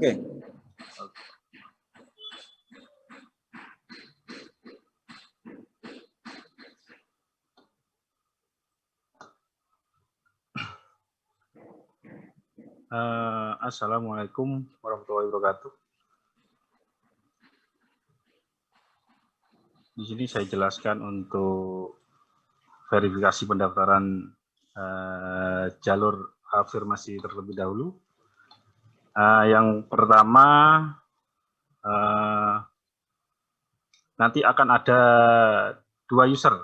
Speaker 6: Assalamualaikum warahmatullahi wabarakatuh. Di sini saya jelaskan untuk verifikasi pendaftaran jalur afirmasi terlebih dahulu. Yang pertama, nanti akan ada 2 user.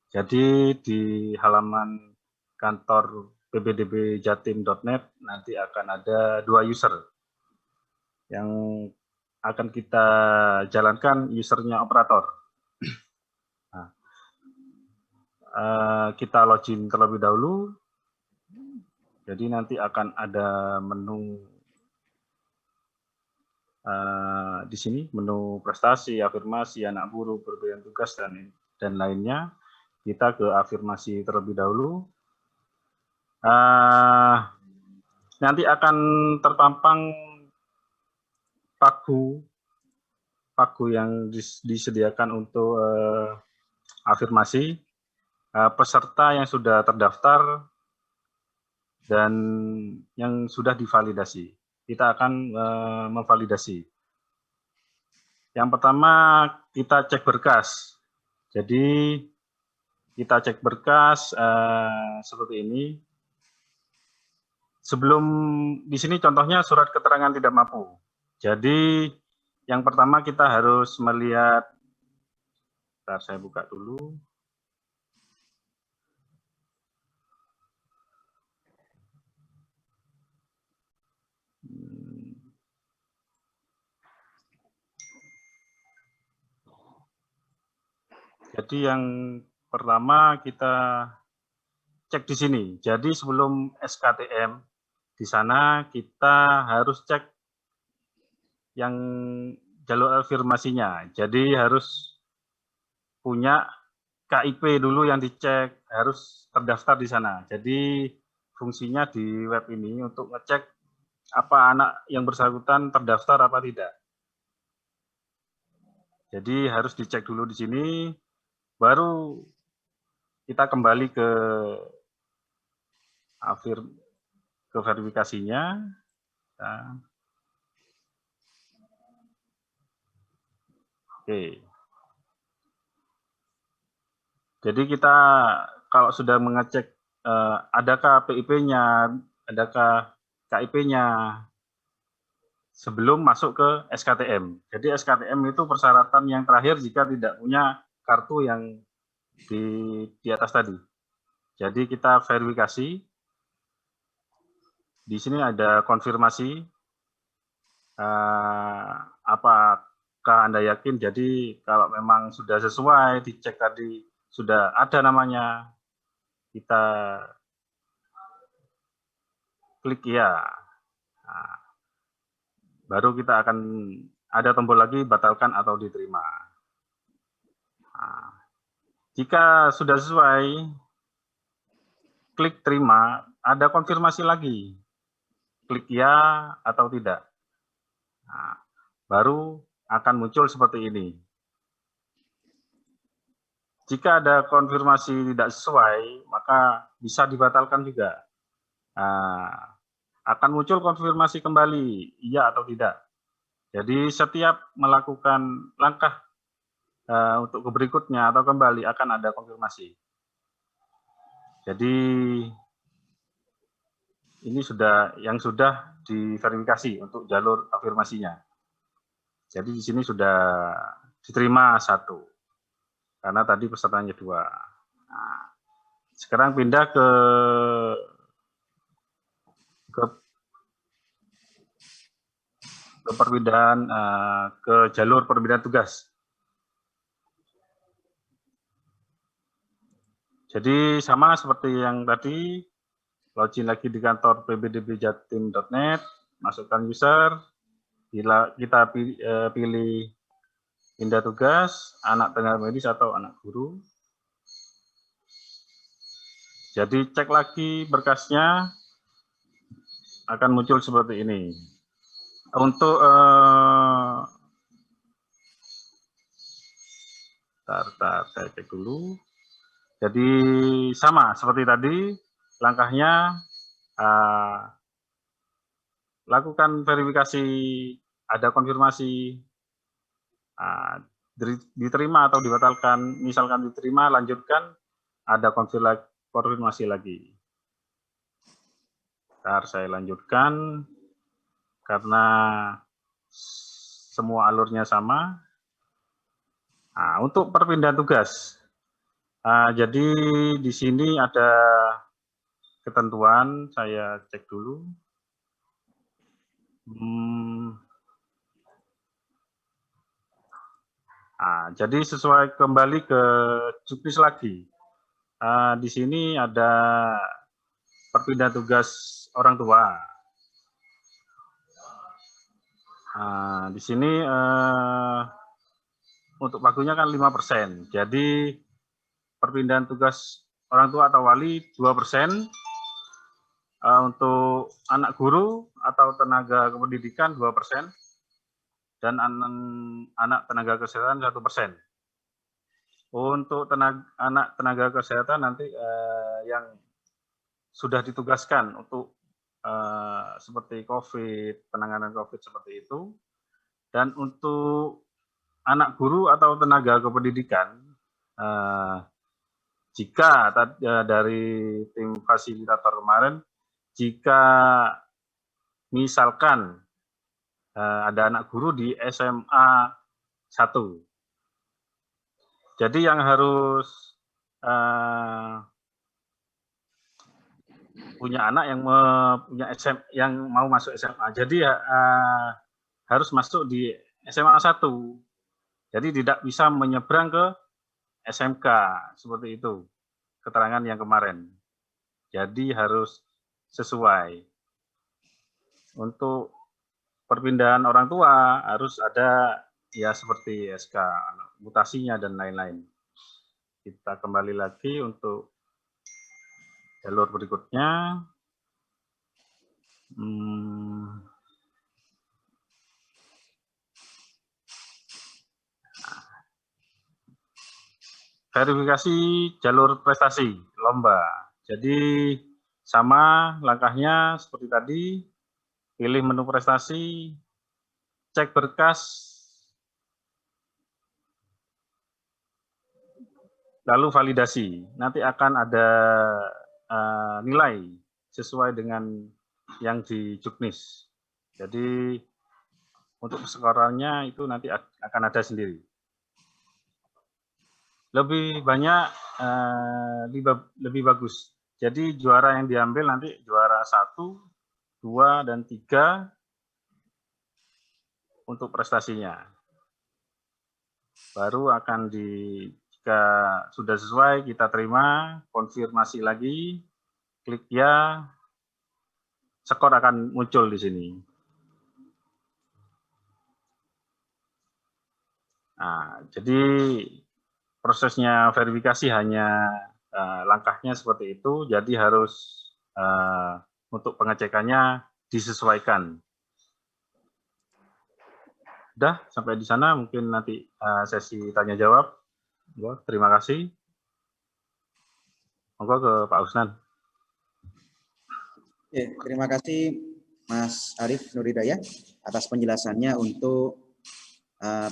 Speaker 6: Jadi di halaman kantor ppdbjatim.net nanti akan ada 2 user. Yang akan kita jalankan usernya operator. Nah, kita login terlebih dahulu. Jadi nanti akan ada menu di sini, menu prestasi, afirmasi, anak buruh, perbedaan tugas, dan lainnya. Kita ke afirmasi terlebih dahulu. Nanti akan terpampang pagu yang disediakan untuk afirmasi. Peserta yang sudah terdaftar dan yang sudah divalidasi. Kita akan memvalidasi. Yang pertama kita cek berkas. Jadi kita cek berkas seperti ini. Sebelum di sini contohnya surat keterangan tidak mampu. Jadi yang pertama kita harus melihat, bentar saya buka dulu. Jadi yang pertama kita cek di sini. Jadi sebelum SKTM di sana kita harus cek yang jalur afirmasinya. Jadi harus punya KIP dulu yang dicek, harus terdaftar di sana. Jadi fungsinya di web ini untuk ngecek apa anak yang bersangkutan terdaftar apa tidak. Jadi harus dicek dulu di sini. Baru kita kembali ke verifikasinya. Nah. Oke. Jadi kita kalau sudah mengecek adakah PIP-nya, adakah KIP-nya sebelum masuk ke SKTM. Jadi SKTM itu persyaratan yang terakhir jika tidak punya kartu yang di atas tadi. Jadi kita verifikasi. Di sini ada konfirmasi. Apakah Anda yakin? Jadi kalau memang sudah sesuai, dicek tadi sudah ada namanya, kita klik ya. Nah, baru kita akan ada tombol lagi batalkan atau diterima. Nah, jika sudah sesuai, klik terima, ada konfirmasi lagi. Klik ya atau tidak. Nah, baru akan muncul seperti ini. Jika ada konfirmasi tidak sesuai, maka bisa dibatalkan juga. Nah, akan muncul konfirmasi kembali, iya atau tidak. Jadi setiap melakukan langkah untuk ke berikutnya atau kembali akan ada konfirmasi. Jadi ini yang sudah diverifikasi untuk jalur afirmasinya. Jadi di sini sudah diterima 1, karena tadi pesertanya 2. Nah, sekarang pindah ke perpindahan ke jalur perpindahan tugas. Jadi sama seperti yang tadi, login lagi di kantor pbdbjatim.net, masukkan user, kita pilih pindah tugas, anak tenaga medis atau anak guru. Jadi cek lagi berkasnya, akan muncul seperti ini. Untuk saya cek dulu. Jadi sama seperti tadi, langkahnya lakukan verifikasi, ada konfirmasi, diterima atau dibatalkan. Misalkan diterima, lanjutkan, ada konfirmasi lagi. Bentar, saya lanjutkan karena semua alurnya sama. Nah, untuk perpindahan tugas. Jadi di sini ada ketentuan, saya cek dulu. Nah, jadi sesuai kembali ke Juknis lagi. Di sini ada perpindahan tugas orang tua. Di sini untuk waktunya kan 5%. Jadi perpindahan tugas orang tua atau wali 2%, untuk anak guru atau tenaga kependidikan 2%, dan anak tenaga kesehatan 1%. Untuk anak tenaga kesehatan nanti yang sudah ditugaskan untuk seperti COVID, penanganan COVID seperti itu. Dan untuk anak guru atau tenaga kependidikan, jika dari tim fasilitator kemarin, jika misalkan ada anak guru di SMA 1, jadi yang harus punya anak yang yang mau masuk SMA, jadi harus masuk di SMA 1. Jadi tidak bisa menyeberang ke SMK, seperti itu keterangan yang kemarin. Jadi harus sesuai. Untuk perpindahan orang tua harus ada ya seperti SK, mutasinya dan lain-lain. Kita kembali lagi untuk jalur berikutnya. Verifikasi jalur prestasi lomba. Jadi sama langkahnya seperti tadi, pilih menu prestasi, cek berkas, lalu validasi. Nanti akan ada nilai sesuai dengan yang di Juknis. Jadi untuk skornya itu nanti akan ada sendiri. Lebih banyak, lebih bagus. Jadi juara yang diambil nanti juara 1, 2, dan 3 untuk prestasinya. Baru akan jika sudah sesuai, kita terima, konfirmasi lagi, klik ya, skor akan muncul di sini. Nah, jadi prosesnya verifikasi hanya langkahnya seperti itu, jadi harus untuk pengecekannya disesuaikan. Udah, sampai di sana mungkin nanti sesi tanya jawab. Terima kasih. Monggo ke Pak Usnan.
Speaker 1: Terima kasih Mas Arief Nuridaya atas penjelasannya untuk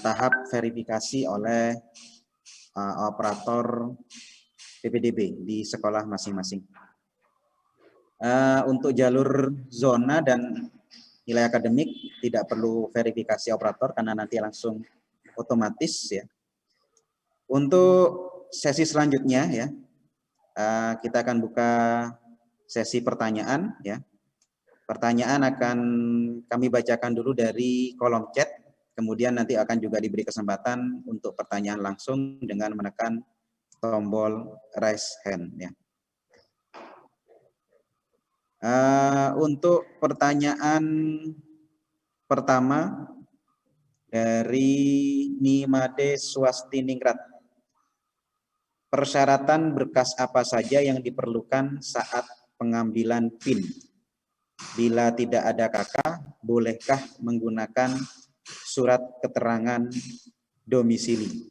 Speaker 1: tahap verifikasi oleh operator PPDB di sekolah masing-masing. Untuk jalur zona dan nilai akademik tidak perlu verifikasi operator karena nanti langsung otomatis ya. Untuk sesi selanjutnya ya, kita akan buka sesi pertanyaan ya. Pertanyaan akan kami bacakan dulu dari kolom chat, kemudian nanti akan juga diberi kesempatan untuk pertanyaan langsung dengan menekan tombol raise hand ya. Untuk pertanyaan pertama dari Nimade Swastiningrat. Persyaratan berkas apa saja yang diperlukan saat pengambilan PIN? Bila tidak ada KK, bolehkah menggunakan surat keterangan domisili?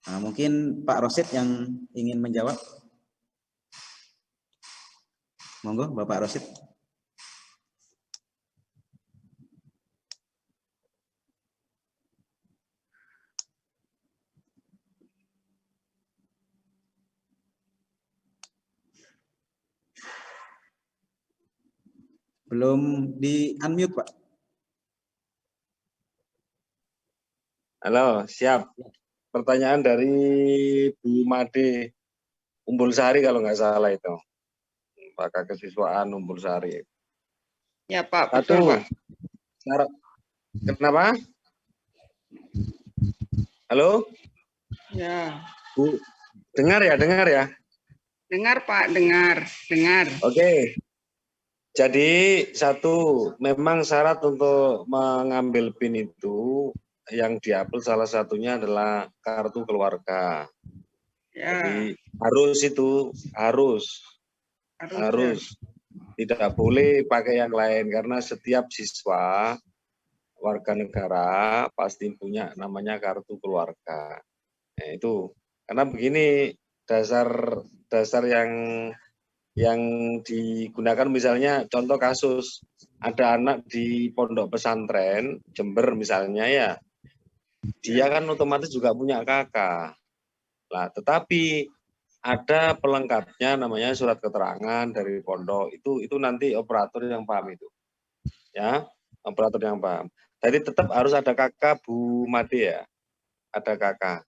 Speaker 1: Nah, mungkin Pak Rosid yang ingin menjawab. Monggo, Bapak Rosid. Belum di-unmute, Pak.
Speaker 2: Halo, siap. Pertanyaan dari Bu Made Umbul Sari kalau nggak salah itu. Pakar Kesiswaan Umbul Sari.
Speaker 4: Ya Pak,
Speaker 2: Satu,
Speaker 4: betul Pak.
Speaker 2: syarat. Kenapa? Halo?
Speaker 4: Ya,
Speaker 2: Bu, dengar ya, dengar ya.
Speaker 4: dengar Pak, dengar.
Speaker 2: Oke. Jadi satu, memang syarat untuk mengambil PIN itu yang diupload salah satunya adalah kartu keluarga.
Speaker 4: Ya,
Speaker 2: Jadi harus
Speaker 4: ya.
Speaker 2: tidak boleh pakai yang lain karena setiap siswa warga negara pasti punya namanya kartu keluarga. Nah, itu karena begini dasar yang digunakan, misalnya contoh kasus ada anak di pondok pesantren Jember misalnya ya, dia kan otomatis juga punya kakak. Lah, tetapi ada pelengkapnya namanya surat keterangan dari pondok. Itu nanti operator yang paham itu. Ya, operator yang paham. Jadi tetap harus ada kakak Bu Made ya. Ada kakak.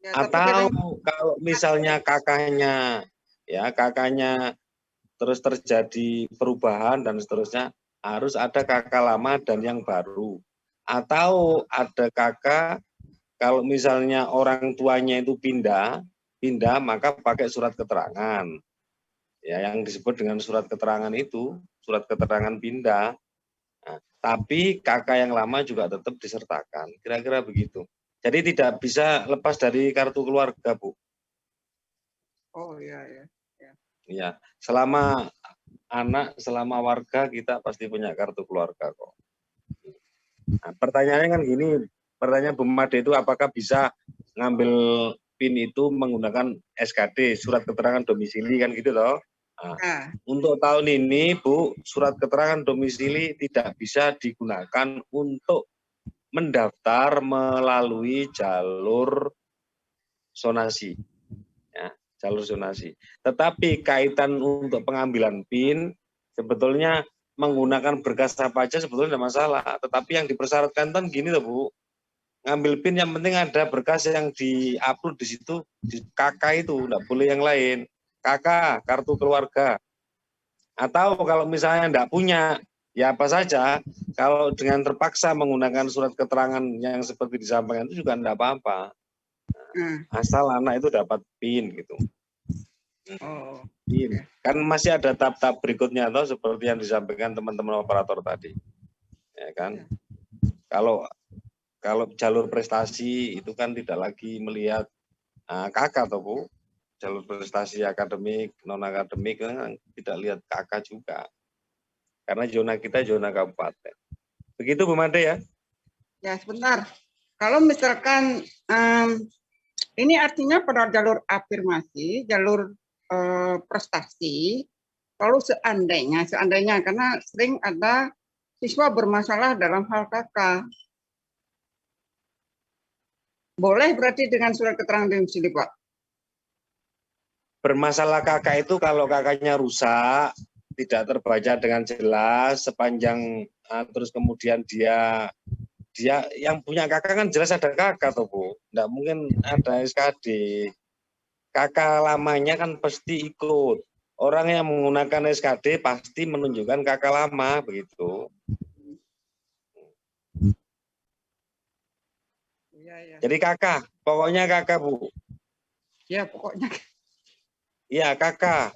Speaker 4: Ya,
Speaker 2: Atau kalau misalnya kakaknya terus terjadi perubahan dan seterusnya, harus ada kakak lama dan yang baru. Atau ada kakak, kalau misalnya orang tuanya itu pindah maka pakai surat keterangan. Ya, yang disebut dengan surat keterangan itu, surat keterangan pindah. Nah, tapi kakak yang lama juga tetap disertakan. Kira-kira begitu. Jadi tidak bisa lepas dari kartu keluarga, Bu.
Speaker 4: Oh iya, ya.
Speaker 2: Iya, selama warga kita pasti punya kartu keluarga kok. Nah, pertanyaannya kan gini, pertanyaan Bu Made itu apakah bisa ngambil PIN itu menggunakan SKD, surat keterangan domisili kan gitu loh. Nah, untuk tahun ini Bu, surat keterangan domisili tidak bisa digunakan untuk mendaftar melalui jalur zonasi. Ya, jalur zonasi. Tetapi kaitan untuk pengambilan PIN sebetulnya menggunakan berkas apa aja sebetulnya tidak masalah. Tetapi yang dipersyaratkan kan gini loh Bu, ngambil PIN yang penting ada berkas yang di-upload di situ, di KK itu, tidak boleh yang lain. KK, kartu keluarga. Atau kalau misalnya tidak punya, ya apa saja, kalau dengan terpaksa menggunakan surat keterangan yang seperti disampaikan itu juga tidak apa-apa. Asal anak itu dapat PIN gitu. PIN. Kan masih ada tahap-tahap berikutnya atau seperti yang disampaikan teman-teman operator tadi. Ya kan? Kalau jalur prestasi itu kan tidak lagi melihat kakak atau Bu. Jalur prestasi akademik, non akademik kan tidak lihat kakak juga. Karena zona kita zona kabupaten. Begitu Bu Made ya?
Speaker 4: Ya, sebentar. Kalau misalkan ini artinya pada jalur afirmasi, jalur prestasi, kalau seandainya karena sering ada siswa bermasalah dalam hal KK. Boleh berarti dengan surat keterangan domisili, Pak?
Speaker 2: Bermasalah kakak itu kalau kakaknya rusak, tidak terbaca dengan jelas sepanjang terus kemudian dia yang punya kakak kan jelas ada kakak tuh Bu, nggak mungkin ada SKD. Kakak lamanya kan pasti ikut. Orang yang menggunakan SKD pasti menunjukkan kakak lama begitu.
Speaker 4: Ya.
Speaker 2: Jadi kakak, pokoknya kakak Bu.
Speaker 4: Ya, pokoknya.
Speaker 2: Iya kakak,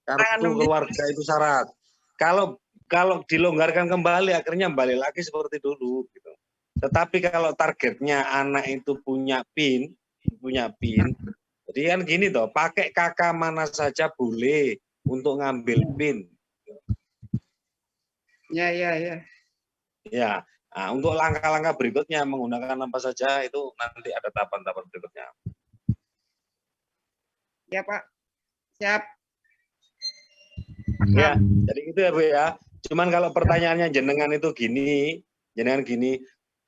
Speaker 2: kartu keluarga itu syarat. Kalau dilonggarkan kembali, akhirnya balik lagi seperti dulu. Gitu. Tetapi kalau targetnya anak itu punya PIN, jadi kan gini toh, pakai kakak mana saja boleh untuk ngambil PIN.
Speaker 4: Ya.
Speaker 2: Ya, nah, untuk langkah-langkah berikutnya menggunakan apa saja itu nanti ada tahapan-tahapan berikutnya.
Speaker 4: Ya Pak, siap.
Speaker 2: Ya, jadi gitu ya Bu ya. Cuman kalau pertanyaannya jenengan gini,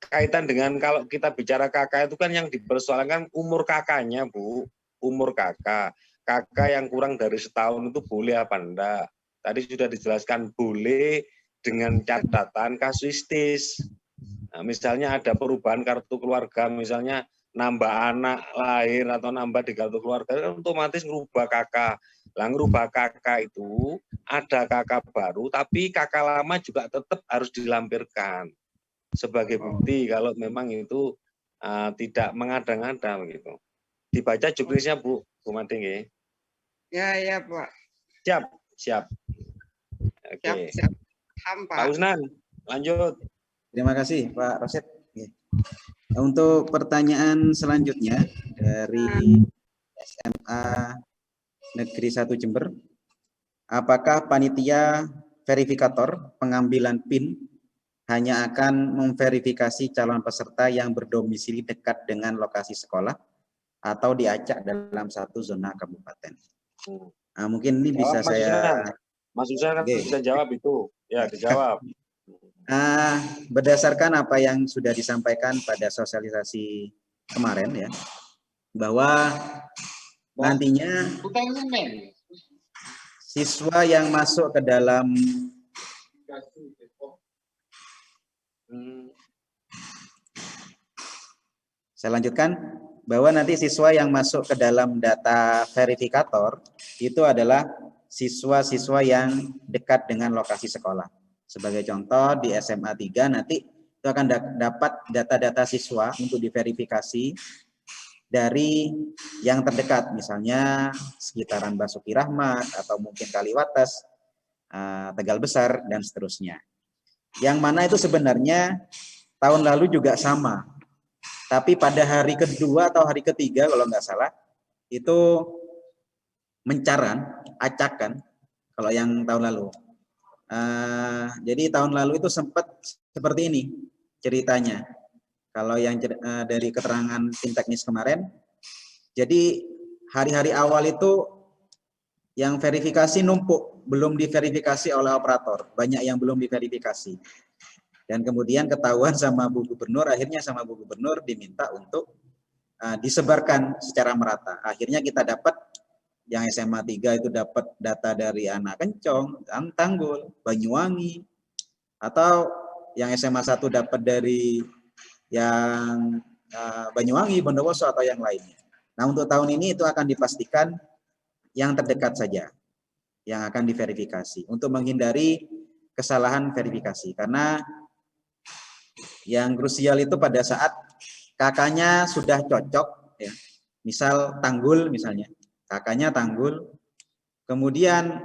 Speaker 2: kaitan dengan kalau kita bicara kakak itu kan yang dipersoalkan umur kakaknya Bu, umur kakak. Kakak yang kurang dari setahun itu boleh apa enggak? Tadi sudah dijelaskan boleh dengan catatan kasuistis. Nah, misalnya ada perubahan kartu keluarga, misalnya nambah anak lahir atau nambah di kartu keluarga, otomatis merubah kakak. Lah ngerubah KK itu ada KK baru, tapi KK lama juga tetap harus dilampirkan sebagai bukti kalau memang itu tidak mengada-ngada begitu. Dibaca juknisnya Bu Mading ya.
Speaker 4: Ya, Pak.
Speaker 2: Siap. Oke.
Speaker 4: Siap. Paham, Pak.
Speaker 2: Pak Usnan, lanjut.
Speaker 1: Terima kasih Pak Rosid. Untuk pertanyaan selanjutnya dari SMA Negeri 1 Jember, apakah panitia verifikator pengambilan PIN hanya akan memverifikasi calon peserta yang berdomisili dekat dengan lokasi sekolah atau diacak dalam satu zona kabupaten? Nah, mungkin ini bisa
Speaker 2: Mas Usnan kan bisa jawab itu. Ya, dijawab.
Speaker 1: Berdasarkan apa yang sudah disampaikan pada sosialisasi kemarin ya, bahwa nantinya siswa yang masuk ke dalam saya lanjutkan, bahwa nanti siswa yang masuk ke dalam data verifikator itu adalah siswa-siswa yang dekat dengan lokasi sekolah. Sebagai contoh di SMA 3 nanti itu akan dapat data-data siswa untuk diverifikasi dari yang terdekat, misalnya sekitaran Basuki Rahmat atau mungkin Kaliwates, Tegal Besar, dan seterusnya. Yang mana itu sebenarnya tahun lalu juga sama. Tapi pada hari kedua atau hari ketiga kalau nggak salah, itu acakan, kalau yang tahun lalu. Jadi tahun lalu itu sempat seperti ini ceritanya. Kalau yang dari keterangan tim teknis kemarin, jadi hari-hari awal itu yang verifikasi numpuk, belum diverifikasi oleh operator, banyak yang belum diverifikasi. Dan kemudian ketahuan sama Bu Gubernur, akhirnya sama Bu Gubernur diminta untuk disebarkan secara merata. Akhirnya kita dapat yang SMA 3 itu dapat data dari Anak Kencong, Tanggul, Banyuwangi, atau yang SMA 1 dapat dari yang Banyuwangi, Bondowoso, atau yang lainnya. Nah, untuk tahun ini itu akan dipastikan yang terdekat saja yang akan diverifikasi untuk menghindari kesalahan verifikasi. Karena yang krusial itu pada saat kakaknya sudah cocok, ya, misal Tanggul misalnya, kakaknya Tanggul, kemudian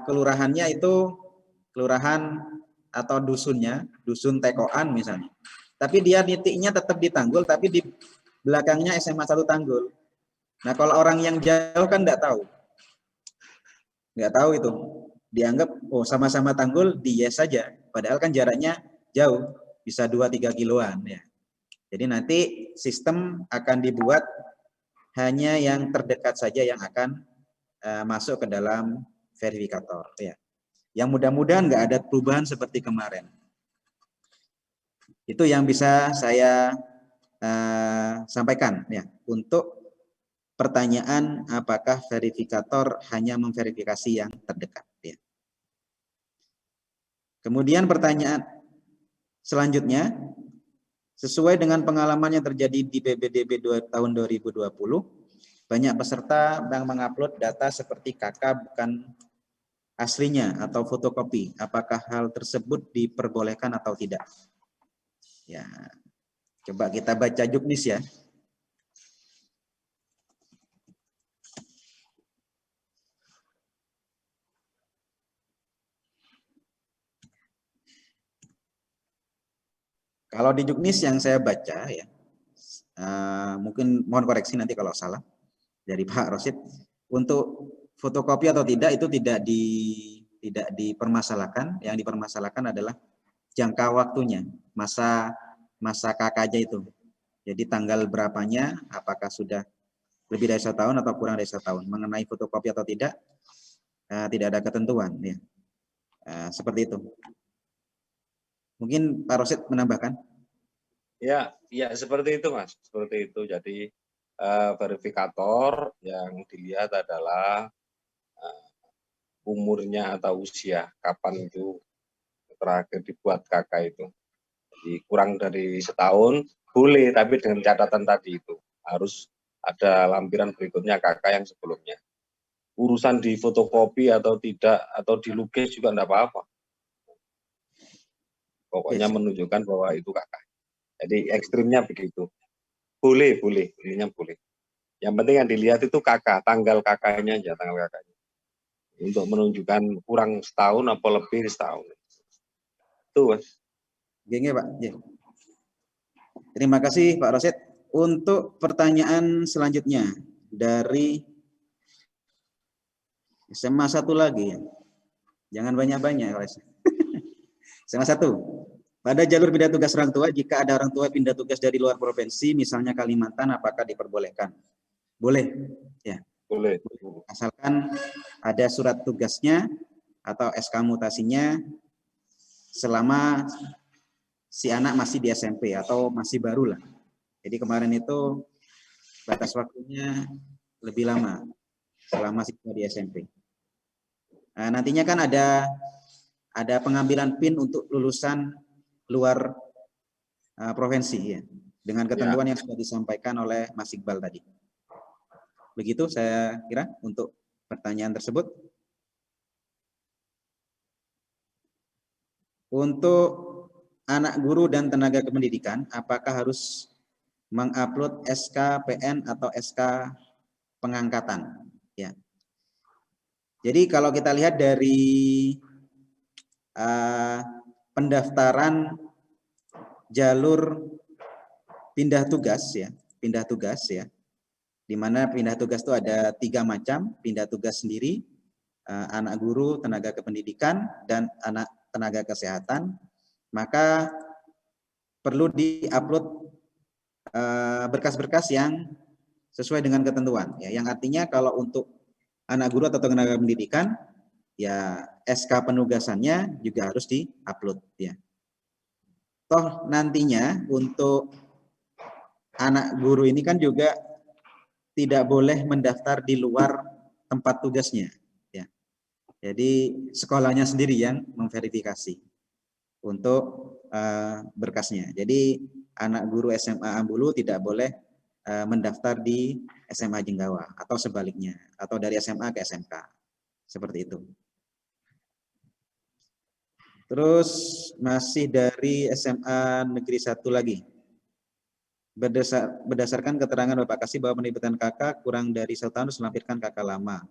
Speaker 1: kelurahannya itu kelurahan atau dusunnya, dusun Tekoan misalnya. Tapi dia titiknya tetap di Tanggul, tapi di belakangnya SMA 1 Tanggul. Nah, kalau orang yang jauh kan nggak tahu. Nggak tahu itu. Dianggap, oh sama-sama Tanggul, di yes saja. Padahal kan jaraknya jauh, bisa 2-3 kiloan. Ya. Jadi nanti sistem akan dibuat hanya yang terdekat saja yang akan masuk ke dalam verifikator. Ya. Yang mudah-mudahan nggak ada perubahan seperti kemarin. Itu yang bisa saya sampaikan ya untuk pertanyaan apakah verifikator hanya memverifikasi yang terdekat. Ya. Kemudian pertanyaan selanjutnya, sesuai dengan pengalaman yang terjadi di PBDB tahun 2020, banyak peserta yang mengupload data seperti KK bukan aslinya atau fotokopi. Apakah hal tersebut diperbolehkan atau tidak? Ya, coba kita baca juknis ya. Kalau di juknis yang saya baca ya, mungkin mohon koreksi nanti kalau salah dari Pak Rosid. Untuk fotokopi atau tidak itu tidak dipermasalahkan. Yang dipermasalahkan adalah jangka waktunya, masa KKJ itu. Jadi tanggal berapanya, apakah sudah lebih dari 1 tahun atau kurang dari 1 tahun. Mengenai fotokopi atau tidak ada ketentuan. Ya. Seperti itu. Mungkin Pak Rosid menambahkan?
Speaker 2: Ya, seperti itu Mas. Seperti itu. Jadi verifikator yang dilihat adalah umurnya atau usia, kapan itu terakhir dibuat KK itu. Jadi kurang dari 1 tahun boleh, tapi dengan catatan tadi itu harus ada lampiran berikutnya KK yang sebelumnya. urusan di fotokopi atau tidak atau dilukis juga enggak apa-apa. Pokoknya menunjukkan bahwa itu kakak. Jadi ekstrimnya begitu. Boleh, ininya boleh. Yang penting yang dilihat itu kakak, tanggal kakaknya aja, tanggal kakaknya. Untuk menunjukkan kurang setahun atau lebih setahun. Itu, Mas.
Speaker 1: Gini, Pak. Terima kasih, Pak Rosid. Untuk pertanyaan selanjutnya dari SMA 1 lagi ya. Jangan banyak-banyak, SMA 1. Pada jalur pindah tugas orang tua, jika ada orang tua pindah tugas dari luar provinsi, misalnya Kalimantan, apakah diperbolehkan? Boleh, ya.
Speaker 2: Boleh.
Speaker 1: Asalkan ada surat tugasnya atau SK mutasinya selama si anak masih di SMP atau masih baru lah. Jadi kemarin itu batas waktunya lebih lama selama siswa di SMP. Nah, nantinya kan ada pengambilan PIN untuk lulusan luar provinsi ya, dengan ketentuan yang sudah disampaikan oleh Mas Iqbal tadi. Begitu saya kira untuk pertanyaan tersebut. Untuk anak guru dan tenaga kependidikan, apakah harus mengupload SK PN atau SK pengangkatan? Ya. Jadi kalau kita lihat dari pendaftaran jalur pindah tugas ya, di mana pindah tugas itu ada 3 macam, pindah tugas sendiri, anak guru, tenaga kependidikan, dan anak tenaga kesehatan, maka perlu diupload berkas-berkas yang sesuai dengan ketentuan ya, yang artinya kalau untuk anak guru atau tenaga pendidikan ya SK penugasannya juga harus diupload ya. Toh nantinya untuk anak guru ini kan juga tidak boleh mendaftar di luar tempat tugasnya ya. Jadi sekolahnya sendiri yang memverifikasi untuk berkasnya. Jadi anak guru SMA Ambulu tidak boleh mendaftar di SMA Jenggawa atau sebaliknya, atau dari SMA ke SMK. Seperti itu. Terus masih dari SMA Negeri 1 lagi. Berdasarkan keterangan Bapak Kasih bahwa penerbitan KK kurang dari 1 tahun harus melampirkan KK lama.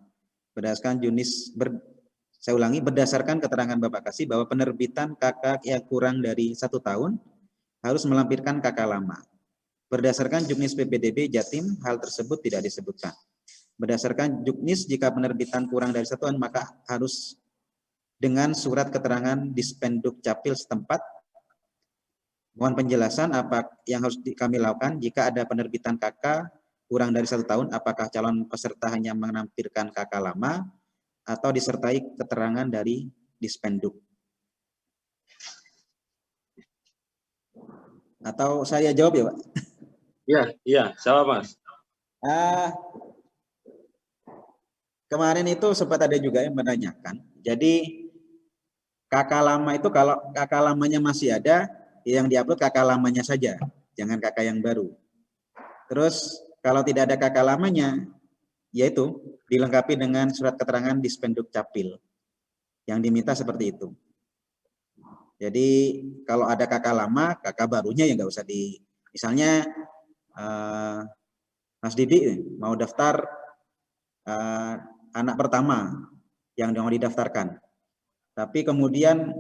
Speaker 1: Berdasarkan keterangan Bapak Kasih bahwa penerbitan KK yang kurang dari 1 tahun harus melampirkan KK lama. Berdasarkan Juknis PPDB Jatim, hal tersebut tidak disebutkan. Berdasarkan Juknis, jika penerbitan kurang dari 1 tahun, maka harus dengan surat keterangan Dispenduk Capil setempat. Mohon penjelasan apa yang harus kami lakukan jika ada penerbitan KK kurang dari 1 tahun, apakah calon peserta hanya menampilkan KK lama atau disertai keterangan dari Dispenduk. Atau saya jawab ya, Pak?
Speaker 2: Iya, jawab Mas.
Speaker 1: Kemarin itu sempat ada juga yang menanyakan. Jadi KK lama itu kalau KK lamanya masih ada, yang diupload KK lamanya saja, jangan KK yang baru. Terus kalau tidak ada KK lamanya, yaitu dilengkapi dengan surat keterangan Dispenduk Capil. Yang diminta seperti itu. Jadi kalau ada KK lama, KK barunya ya nggak usah di. Misalnya Mas Didi mau daftar anak pertama yang mau didaftarkan, tapi kemudian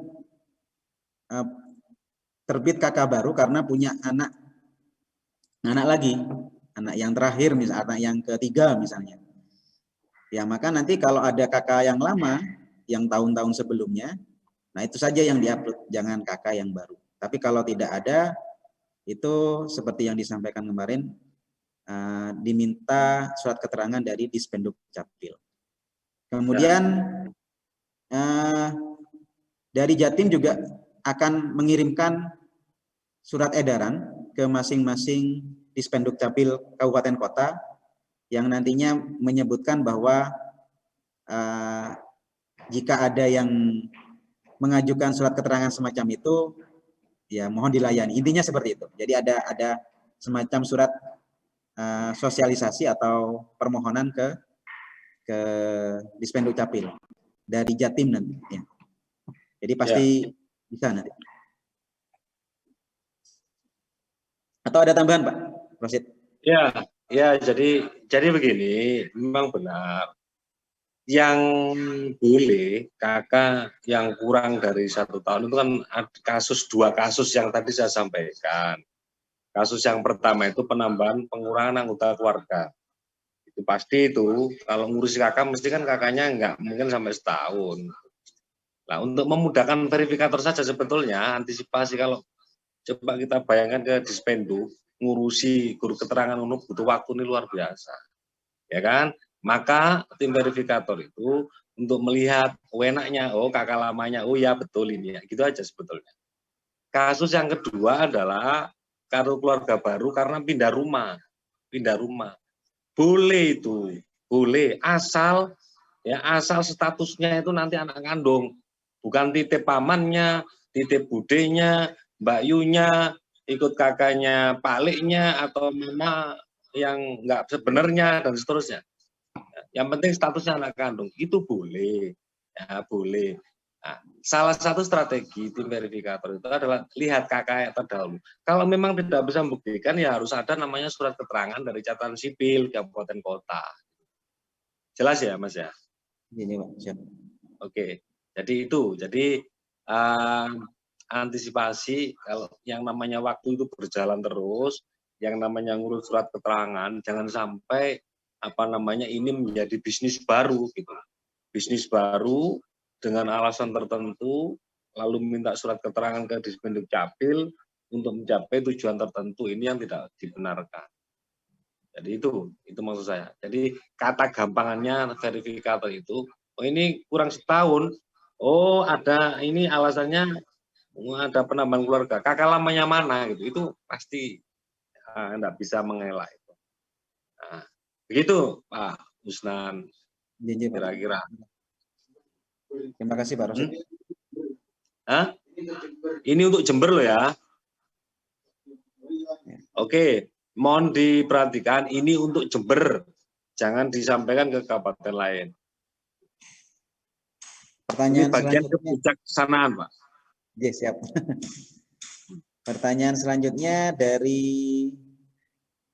Speaker 1: terbit KK baru karena punya anak lagi, anak yang terakhir, misalnya anak yang ketiga misalnya. Ya maka nanti kalau ada KK yang lama, yang tahun-tahun sebelumnya, nah itu saja yang diupload, jangan KK yang baru. Tapi kalau tidak ada, itu seperti yang disampaikan kemarin, diminta surat keterangan dari Dispenduk Capil. Kemudian dari Jatim juga akan mengirimkan surat edaran ke masing-masing Dispenduk Capil Kabupaten Kota yang nantinya menyebutkan bahwa jika ada yang mengajukan surat keterangan semacam itu, ya mohon dilayani. Intinya seperti itu. Jadi ada semacam surat sosialisasi atau permohonan ke ke Dispenduk Capil dari Jatim nanti. Ya. Jadi pasti bisa nanti. Atau ada tambahan, Pak? Prosit.
Speaker 2: Ya, jadi begini, memang benar. Yang boleh kakak yang kurang dari 1 tahun itu kan dua kasus yang tadi saya sampaikan. Kasus yang pertama itu penambahan pengurangan anggota keluarga. Itu pasti itu, kalau ngurusi kakak mesti kan kakaknya nggak mungkin sampai setahun. Nah, untuk memudahkan verifikator saja sebetulnya, antisipasi kalau coba kita bayangkan ke Dispenduk, ngurusi guru keterangan umum butuh waktu ini luar biasa. Ya kan? Maka tim verifikator itu untuk melihat wenaknya, oh kakak lamanya, oh ya betul ini ya, gitu aja sebetulnya. Kasus yang kedua adalah kartu keluarga baru karena pindah rumah. Boleh itu, boleh asal statusnya itu nanti anak kandung, bukan titip pamannya, titip budenya, Mbak Yunya, ikut kakaknya, paliknya atau mama yang enggak sebenarnya dan seterusnya. Yang penting statusnya anak kandung itu boleh, ya boleh. Nah, salah satu strategi tim verifikator itu adalah lihat kakak terdahulu. Kalau memang tidak bisa membuktikan, ya harus ada namanya surat keterangan dari catatan sipil kabupaten kota. Jelas ya, Mas ya?
Speaker 1: Ini, Pak. Siap.
Speaker 2: Oke, jadi itu. Jadi antisipasi kalau yang namanya waktu itu berjalan terus, yang namanya ngurus surat keterangan, jangan sampai ini menjadi bisnis baru gitu. Bisnis baru dengan alasan tertentu lalu minta surat keterangan ke Dispenduk Capil untuk mencapai tujuan tertentu, ini yang tidak dibenarkan. Jadi itu maksud saya. Jadi kata gampangannya verifikator itu, oh ini kurang setahun, oh ada ini alasannya ada penambahan keluarga, kakak lamanya mana gitu, itu pasti enggak bisa mengelak itu. Nah, begitu Pak Usnan, kira-kira.
Speaker 1: Terima kasih Pak Rosid.
Speaker 2: Ini untuk Jember loh ya. Oke, mohon diperhatikan ini untuk Jember, jangan disampaikan ke kabupaten lain.
Speaker 1: Pertanyaan
Speaker 2: ini bagian
Speaker 1: selanjutnya.
Speaker 2: Kebijaksanaan, Pak.
Speaker 1: Oke, siap. Pertanyaan selanjutnya dari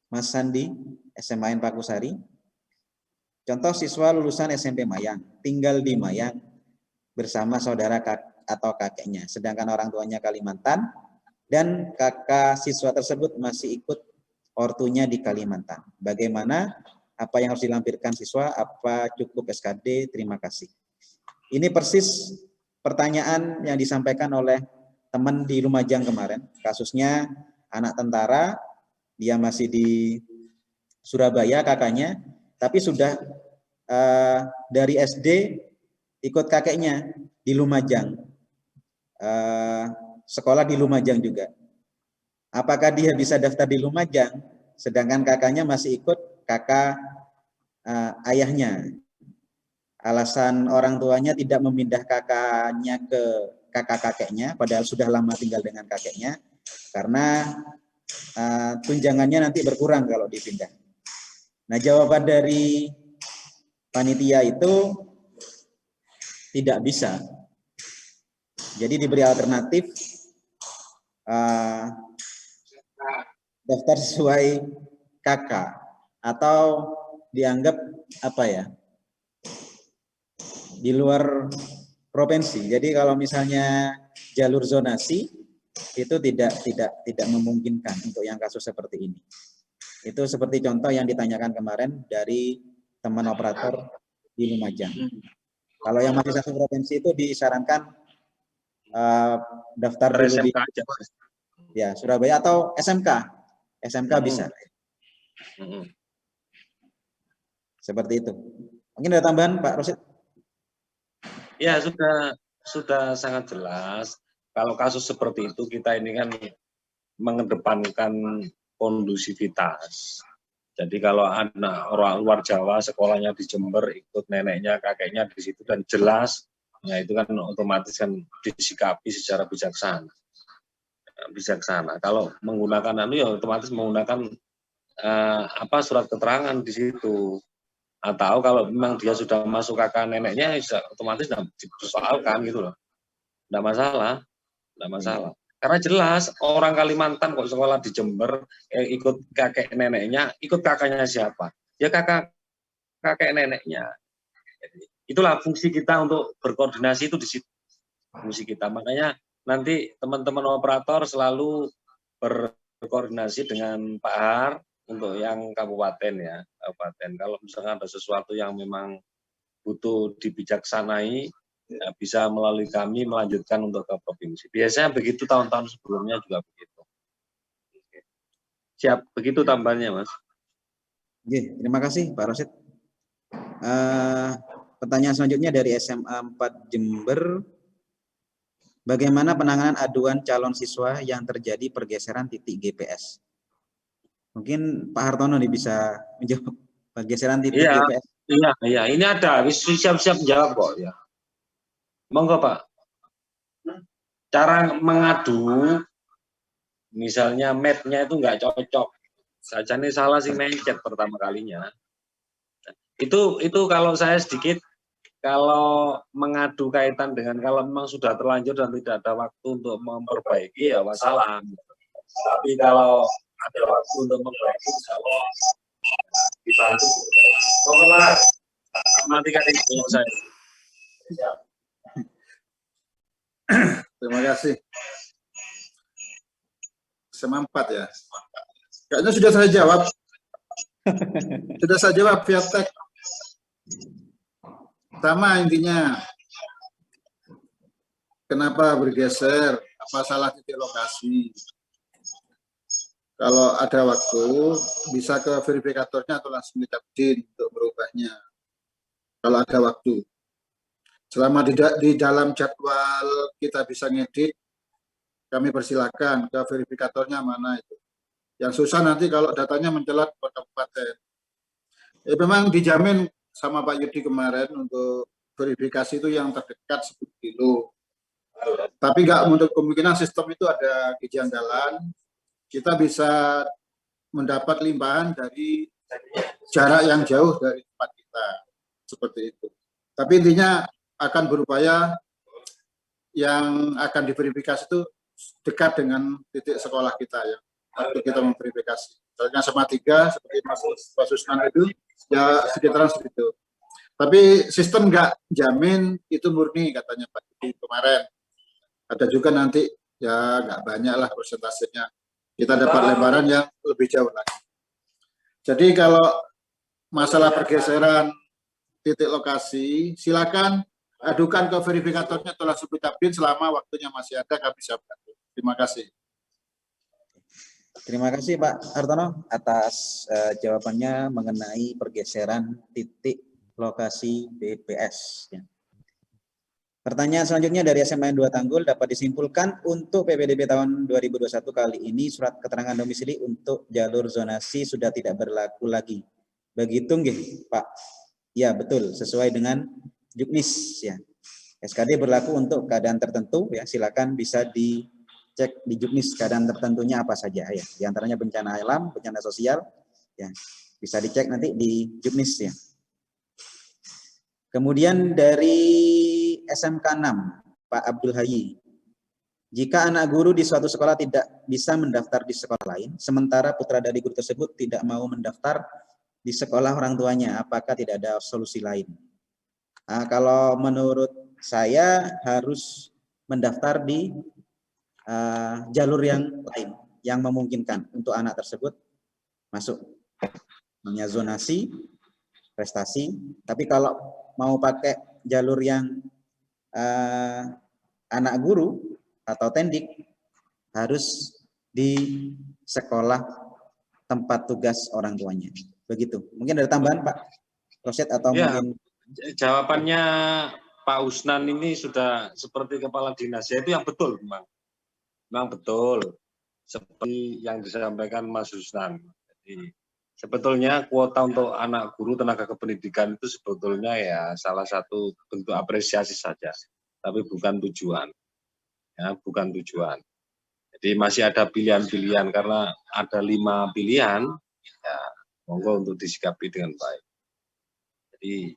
Speaker 1: Mas Sandi, SMA N Pakusari. Contoh siswa lulusan SMP Mayang, tinggal di Mayang bersama saudara atau kakeknya, sedangkan orang tuanya Kalimantan, dan kakak siswa tersebut masih ikut ortunya di Kalimantan. Bagaimana? Apa yang harus dilampirkan siswa? Apa cukup SKD? Terima kasih. Ini persis pertanyaan yang disampaikan oleh teman di Lumajang kemarin. Kasusnya anak tentara, dia masih di Surabaya kakaknya, tapi sudah dari SD ikut kakeknya di Lumajang, sekolah di Lumajang juga. Apakah dia bisa daftar di Lumajang, sedangkan kakaknya masih ikut kakak ayahnya? Alasan orang tuanya tidak memindah kakaknya ke kakak-kakeknya, padahal sudah lama tinggal dengan kakeknya, karena tunjangannya nanti berkurang kalau dipindah. Nah, jawaban dari panitia itu tidak bisa. Jadi diberi alternatif daftar sesuai kakak, atau dianggap apa ya, di luar provinsi. Jadi kalau misalnya jalur zonasi itu tidak memungkinkan untuk yang kasus seperti ini. Itu seperti contoh yang ditanyakan kemarin dari teman operator di Lumajang. Kalau yang masih satu provinsi itu disarankan daftar dulu di ya Surabaya atau SMK bisa. Seperti itu. Mungkin ada tambahan Pak Rosid?
Speaker 2: Ya, sudah sangat jelas. Kalau kasus seperti itu kita ini kan mengedepankan kondusivitas. Jadi kalau anak orang luar Jawa sekolahnya di Jember, ikut neneknya, kakeknya di situ dan jelas, ya itu kan otomatis kan disikapi secara bijaksana. Kalau menggunakan ya otomatis menggunakan surat keterangan di situ. Atau kalau memang dia sudah masuk kakak neneknya, ya otomatis dipersoalkan gitu loh. Nggak masalah, nggak masalah. Karena jelas orang Kalimantan kok sekolah di Jember, ikut kakek neneknya, ikut kakaknya siapa? Ya kakek neneknya. Jadi, itulah fungsi kita untuk berkoordinasi itu di situ. Fungsi kita. Makanya nanti teman-teman operator selalu berkoordinasi dengan Pak Har untuk yang kabupaten ya, kabupaten. Kalau misalkan ada sesuatu yang memang butuh dibijaksanai, ya bisa melalui kami melanjutkan untuk ke provinsi. Biasanya begitu, tahun-tahun sebelumnya juga begitu. Siap, begitu tambahannya, Mas.
Speaker 1: Oke, terima kasih Pak Rosid. Pertanyaan selanjutnya dari SMA 4 Jember. Bagaimana penanganan aduan calon siswa yang terjadi pergeseran titik GPS? Mungkin Pak Hartono nih bisa menjawab pergeseran titik GPS.
Speaker 2: Iya. Ini ada, siap-siap jawab kok ya. Monggo Pak. Cara mengadu, misalnya map-nya itu nggak cocok. Saja nih salah sih mencet pertama kalinya. Itu kalau saya sedikit, kalau mengadu kaitan dengan kalau memang sudah terlanjur dan tidak ada waktu untuk memperbaiki, ya wassalam. Tapi kalau ada waktu untuk memperbaiki, insya Allah dibantu. Pokoknya matikan itu saya.
Speaker 7: Terima kasih. SMA 4 ya. Kayaknya sudah saya jawab. Sudah saya jawab via teks. Sama intinya. Kenapa bergeser? Apa salah titik lokasi? Kalau ada waktu, bisa ke verifikatornya atau langsung dicap DIN untuk merubahnya. Kalau ada waktu. Selama di dalam jadwal kita bisa ngedit, kami persilakan ke verifikatornya mana itu. Yang susah nanti kalau datanya mencelat ke kabupaten. Memang dijamin sama Pak Yudi kemarin untuk verifikasi itu yang terdekat 10 kilo. Tapi nggak untuk kemungkinan sistem itu ada kejanggalan. Kita bisa mendapat limpahan dari jarak yang jauh dari tempat kita. Seperti itu. Tapi intinya akan berupaya yang akan diverifikasi itu dekat dengan titik sekolah kita ya. Waktu kita memverifikasi. Misalnya sama 3 seperti Mas Susnan itu ya sekitaran segitu. Tapi sistem nggak jamin itu murni katanya Pak Yudi kemarin. Ada juga nanti ya nggak banyak lah persentasenya. Kita dapat lebaran yang lebih jauh lagi. Jadi kalau masalah pergeseran titik lokasi, silakan adukan ke verifikatornya atau langsung ucapin selama waktunya masih ada, kami siap bantu. Terima kasih.
Speaker 1: Terima kasih Pak Hartono atas jawabannya mengenai pergeseran titik lokasi BPS. Ya. Pertanyaan selanjutnya dari SMA 2 Tanggul, dapat disimpulkan untuk PPDB tahun 2021 kali ini surat keterangan domisili untuk jalur zonasi sudah tidak berlaku lagi. Begitu nggih, Pak? Ya, betul, sesuai dengan Juknis ya. SKD berlaku untuk keadaan tertentu ya, silakan bisa dicek di Juknis keadaan tertentunya apa saja ya. Di antaranya bencana alam, bencana sosial ya. Bisa dicek nanti di Juknis ya. Kemudian dari SMK 6, Pak Abdul Hayy. Jika anak guru di suatu sekolah tidak bisa mendaftar di sekolah lain, sementara putra dari guru tersebut tidak mau mendaftar di sekolah orang tuanya, apakah tidak ada solusi lain? Nah, kalau menurut saya harus mendaftar di jalur yang lain, yang memungkinkan untuk anak tersebut masuk. Namanya zonasi, prestasi, tapi kalau mau pakai jalur yang anak guru atau tendik harus di sekolah tempat tugas orang tuanya. Begitu. Mungkin ada tambahan Pak Rosid atau ya, mungkin
Speaker 2: jawabannya Pak Usnan ini sudah seperti kepala dinas. Itu yang betul memang betul seperti yang disampaikan Mas Usnan. Jadi sebetulnya kuota untuk anak guru tenaga kependidikan itu sebetulnya ya salah satu bentuk apresiasi saja, tapi bukan tujuan. Ya, bukan tujuan. Jadi masih ada pilihan-pilihan karena ada 5 pilihan, ya monggo untuk disikapi dengan baik. Jadi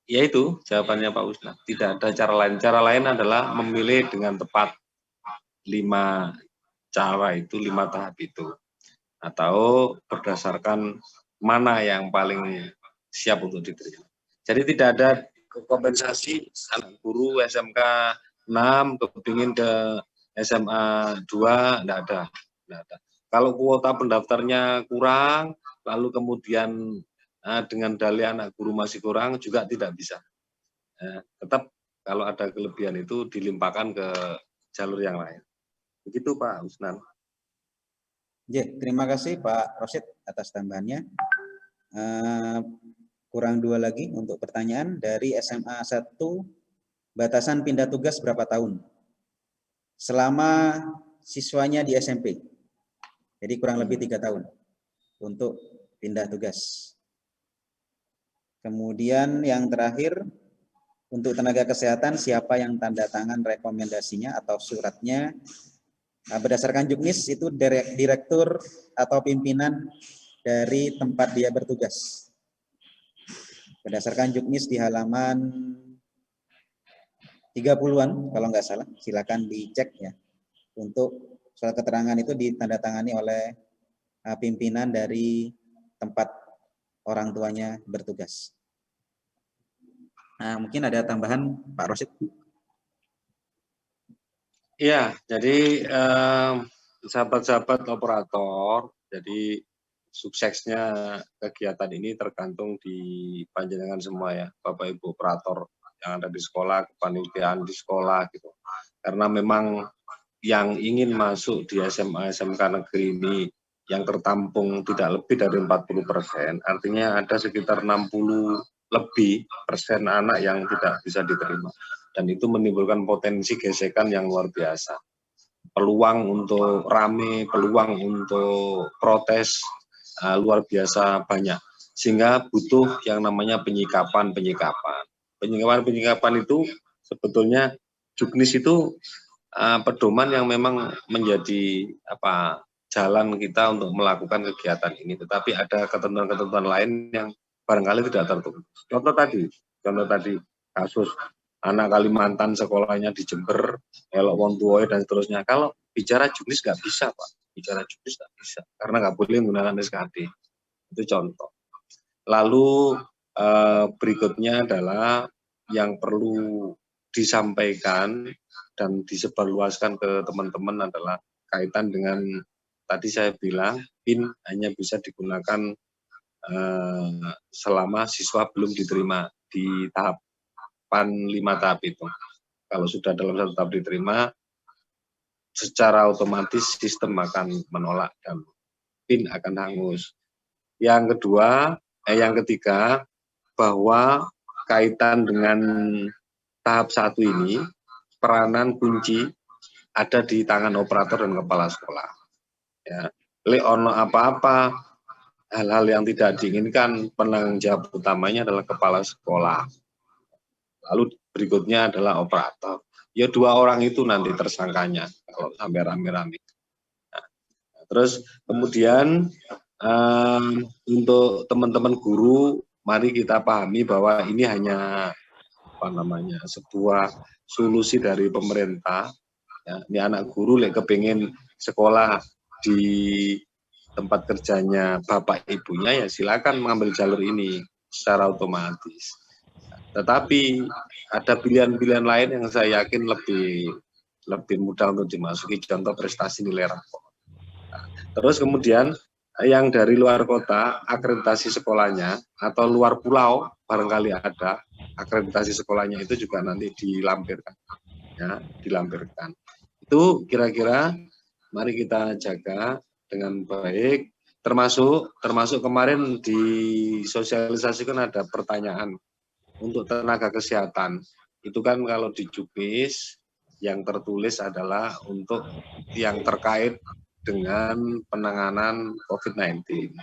Speaker 2: ya itu jawabannya Pak Usna. Tidak ada cara lain. Cara lain adalah memilih dengan tepat 5 cara itu, 5 tahap itu. Atau berdasarkan mana yang paling siap untuk diterima. Jadi tidak ada kompensasi anak guru SMK 6 kepingin ke SMA 2, enggak ada. Kalau kuota pendaftarnya kurang, lalu kemudian dengan dalih anak guru masih kurang, juga tidak bisa. Tetap kalau ada kelebihan itu dilimpahkan ke jalur yang lain. Begitu Pak Usnan.
Speaker 1: Ya, terima kasih Pak Rosid atas tambahannya. Kurang 2 lagi untuk pertanyaan dari SMA 1, batasan pindah tugas berapa tahun? Selama siswanya di SMP. Jadi kurang lebih 3 tahun untuk pindah tugas. Kemudian yang terakhir, untuk tenaga kesehatan, siapa yang tanda tangan rekomendasinya atau suratnya? Nah, berdasarkan Juknis itu direktur atau pimpinan dari tempat dia bertugas. Berdasarkan Juknis di halaman 30-an kalau nggak salah, silakan dicek ya. Untuk surat keterangan itu ditandatangani oleh pimpinan dari tempat orang tuanya bertugas. Nah, mungkin ada tambahan Pak Rosid.
Speaker 2: Iya, jadi sahabat-sahabat operator, jadi suksesnya kegiatan ini tergantung di panjenengan semua ya, Bapak Ibu operator yang ada di sekolah, kepanitiaan di sekolah gitu. Karena memang yang ingin masuk di SMA SMK negeri ini yang tertampung tidak lebih dari 40%, artinya ada sekitar 60 lebih persen anak yang tidak bisa diterima. Dan itu menimbulkan potensi gesekan yang luar biasa. Peluang untuk rame, peluang untuk protes luar biasa banyak. Sehingga butuh yang namanya penyikapan. Penyikapan itu sebetulnya Juknis itu pedoman yang memang menjadi jalan kita untuk melakukan kegiatan ini. Tetapi ada ketentuan-ketentuan lain yang barangkali tidak tertulis. Contoh tadi kasus anak Kalimantan sekolahnya di Jember, elok wong tuoe dan seterusnya. Kalau bicara Juknis nggak bisa Pak, bicara Juknis nggak bisa karena nggak boleh menggunakan SKD. Itu contoh. Lalu berikutnya adalah yang perlu disampaikan dan disebarluaskan ke teman-teman adalah kaitan dengan tadi saya bilang PIN hanya bisa digunakan selama siswa belum diterima di tahapan 5 tahap itu. Kalau sudah dalam 1 tahap diterima, secara otomatis sistem akan menolak dan PIN akan hangus. Yang ketiga, bahwa kaitan dengan tahap 1 ini, peranan kunci ada di tangan operator dan kepala sekolah. Ya, ono apa-apa, hal-hal yang tidak diinginkan, penanggung jawab utamanya adalah kepala sekolah. Lalu berikutnya adalah operator. Ya 2 orang itu nanti tersangkanya kalau sampai rame-rame. Nah, terus kemudian untuk teman-teman guru, mari kita pahami bahwa ini hanya sebuah solusi dari pemerintah. Ya, ini anak guru kepingin sekolah di tempat kerjanya bapak ibunya, ya silakan mengambil jalur ini secara otomatis. Tetapi ada pilihan-pilihan lain yang saya yakin lebih mudah untuk dimasuki, contoh prestasi nilai rapor. Terus kemudian yang dari luar kota, akreditasi sekolahnya atau luar pulau barangkali ada akreditasi sekolahnya itu juga nanti dilampirkan, ya, dilampirkan. Itu kira-kira mari kita jaga dengan baik. Termasuk kemarin disosialisasikan ada pertanyaan untuk tenaga kesehatan. Itu kan kalau di Juknis yang tertulis adalah untuk yang terkait dengan penanganan COVID-19.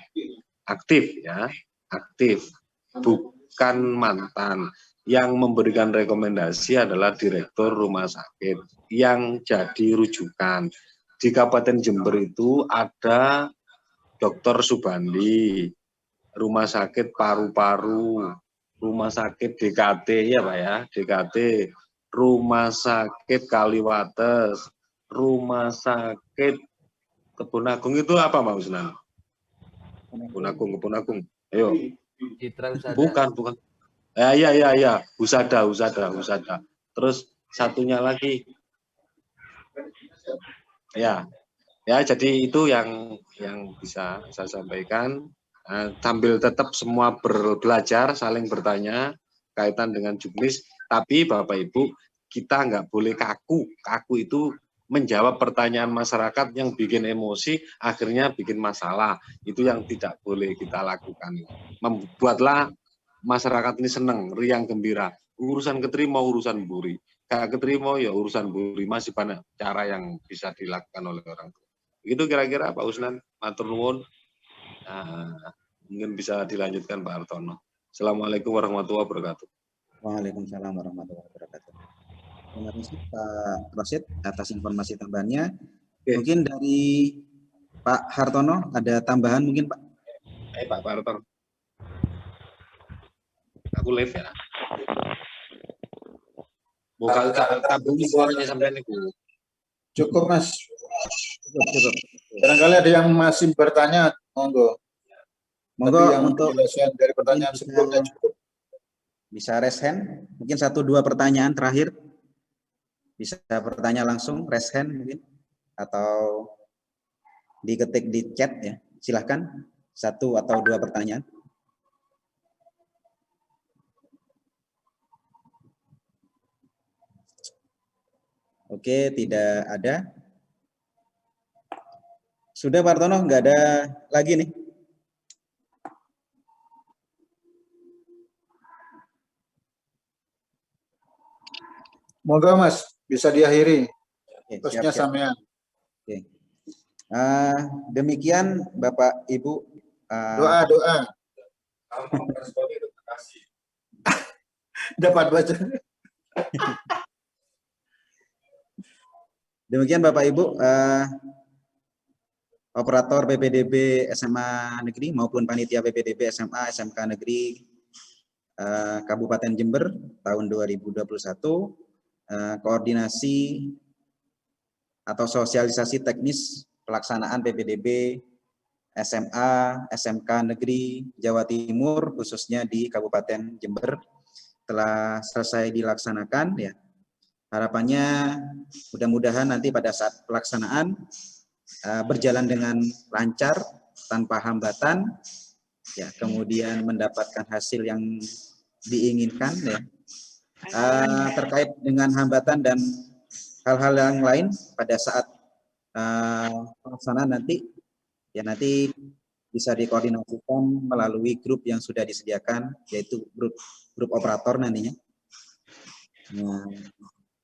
Speaker 2: Aktif ya, aktif, bukan mantan. Yang memberikan rekomendasi adalah direktur rumah sakit yang jadi rujukan. Di Kabupaten Jember itu ada Dr. Subandi, rumah sakit paru-paru, rumah sakit DKT ya Pak ya, DKT, rumah sakit Kaliwates, rumah sakit Kebun Agung itu apa Pak Usnan? Kebun Agung. Ayo. Bukan. Iya. Husada. Terus satunya lagi. Ya, jadi itu yang bisa saya sampaikan. Sambil tetap semua belajar, saling bertanya kaitan dengan juknis. Tapi Bapak Ibu, kita nggak boleh kaku. Kaku itu menjawab pertanyaan masyarakat yang bikin emosi, akhirnya bikin masalah. Itu yang tidak boleh kita lakukan. Membuatlah masyarakat ini senang, riang, gembira. Urusan keterima, urusan buri. Gak keterima, ya urusan buri. Masih banyak cara yang bisa dilakukan oleh orang tua. Begitu kira-kira Pak Usnan, matur nuwun. Mungkin bisa dilanjutkan Pak Hartono. Assalamualaikum warahmatullahi wabarakatuh.
Speaker 1: Waalaikumsalam warahmatullahi wabarakatuh. Terima kasih Pak Rosid atas informasi tambahannya. Mungkin dari Pak Hartono ada tambahan mungkin Pak?
Speaker 2: Pak Hartono. Aku live ya. Bukan tabung suaranya sampai ini.
Speaker 7: Cukup Mas.
Speaker 1: Cukup.
Speaker 7: Barangkali ada yang masih bertanya, monggo.
Speaker 1: Monggo
Speaker 7: tapi yang
Speaker 1: untuk
Speaker 7: penjelasan dari pertanyaan sebelumnya cukup.
Speaker 1: Bisa raise hand, mungkin 1-2 pertanyaan terakhir. Bisa bertanya langsung, raise hand mungkin, atau diketik di chat ya. Silahkan 1 atau 2 pertanyaan. Oke, tidak ada. Sudah Pak Hartono, nggak ada lagi nih.
Speaker 7: Moga Mas bisa diakhiri.
Speaker 1: Oke,
Speaker 7: Terusnya sampean.
Speaker 1: Oke. Demikian Bapak Ibu.
Speaker 7: Doa. Dapat baca.
Speaker 1: Demikian Bapak Ibu, operator PPDB SMA Negeri maupun panitia PPDB SMA SMK Negeri Kabupaten Jember tahun 2021, koordinasi atau sosialisasi teknis pelaksanaan PPDB SMA SMK Negeri Jawa Timur khususnya di Kabupaten Jember telah selesai dilaksanakan ya. Harapannya mudah-mudahan nanti pada saat pelaksanaan berjalan dengan lancar tanpa hambatan ya, kemudian mendapatkan hasil yang diinginkan ya. Terkait dengan hambatan dan hal-hal yang lain pada saat pelaksanaan nanti ya, nanti bisa dikoordinasikan melalui grup yang sudah disediakan, yaitu grup operator nantinya. Nah,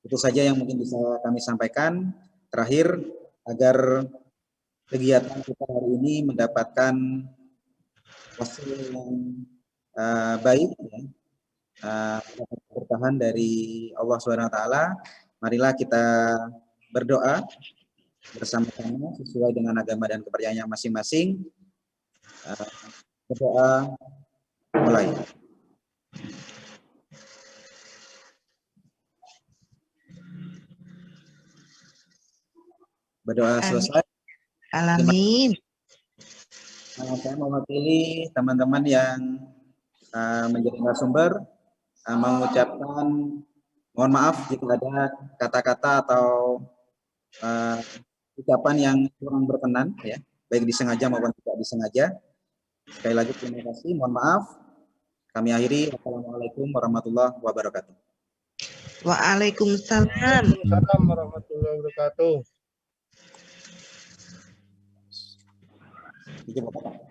Speaker 1: itu saja yang mungkin bisa kami sampaikan. Terakhir, agar kegiatan kita hari ini mendapatkan hasil yang baik, ya, bertahan dari Allah SWT, marilah kita berdoa bersama-sama sesuai dengan agama dan kepercayaan masing-masing. Berdoa mulai. Berdoa selesai.
Speaker 8: Alamin.
Speaker 1: Saya mewakili teman-teman yang menjadi narasumber mengucapkan mohon maaf jika ada kata-kata atau ucapan yang kurang berkenan ya, baik disengaja maupun tidak disengaja. Sekali lagi terima kasih, mohon maaf. Kami akhiri. Wassalamualaikum warahmatullahi wabarakatuh.
Speaker 8: Waalaikumsalam.
Speaker 9: Waalaikumsalam warahmatullahi wabarakatuh.
Speaker 1: Izin Bapak.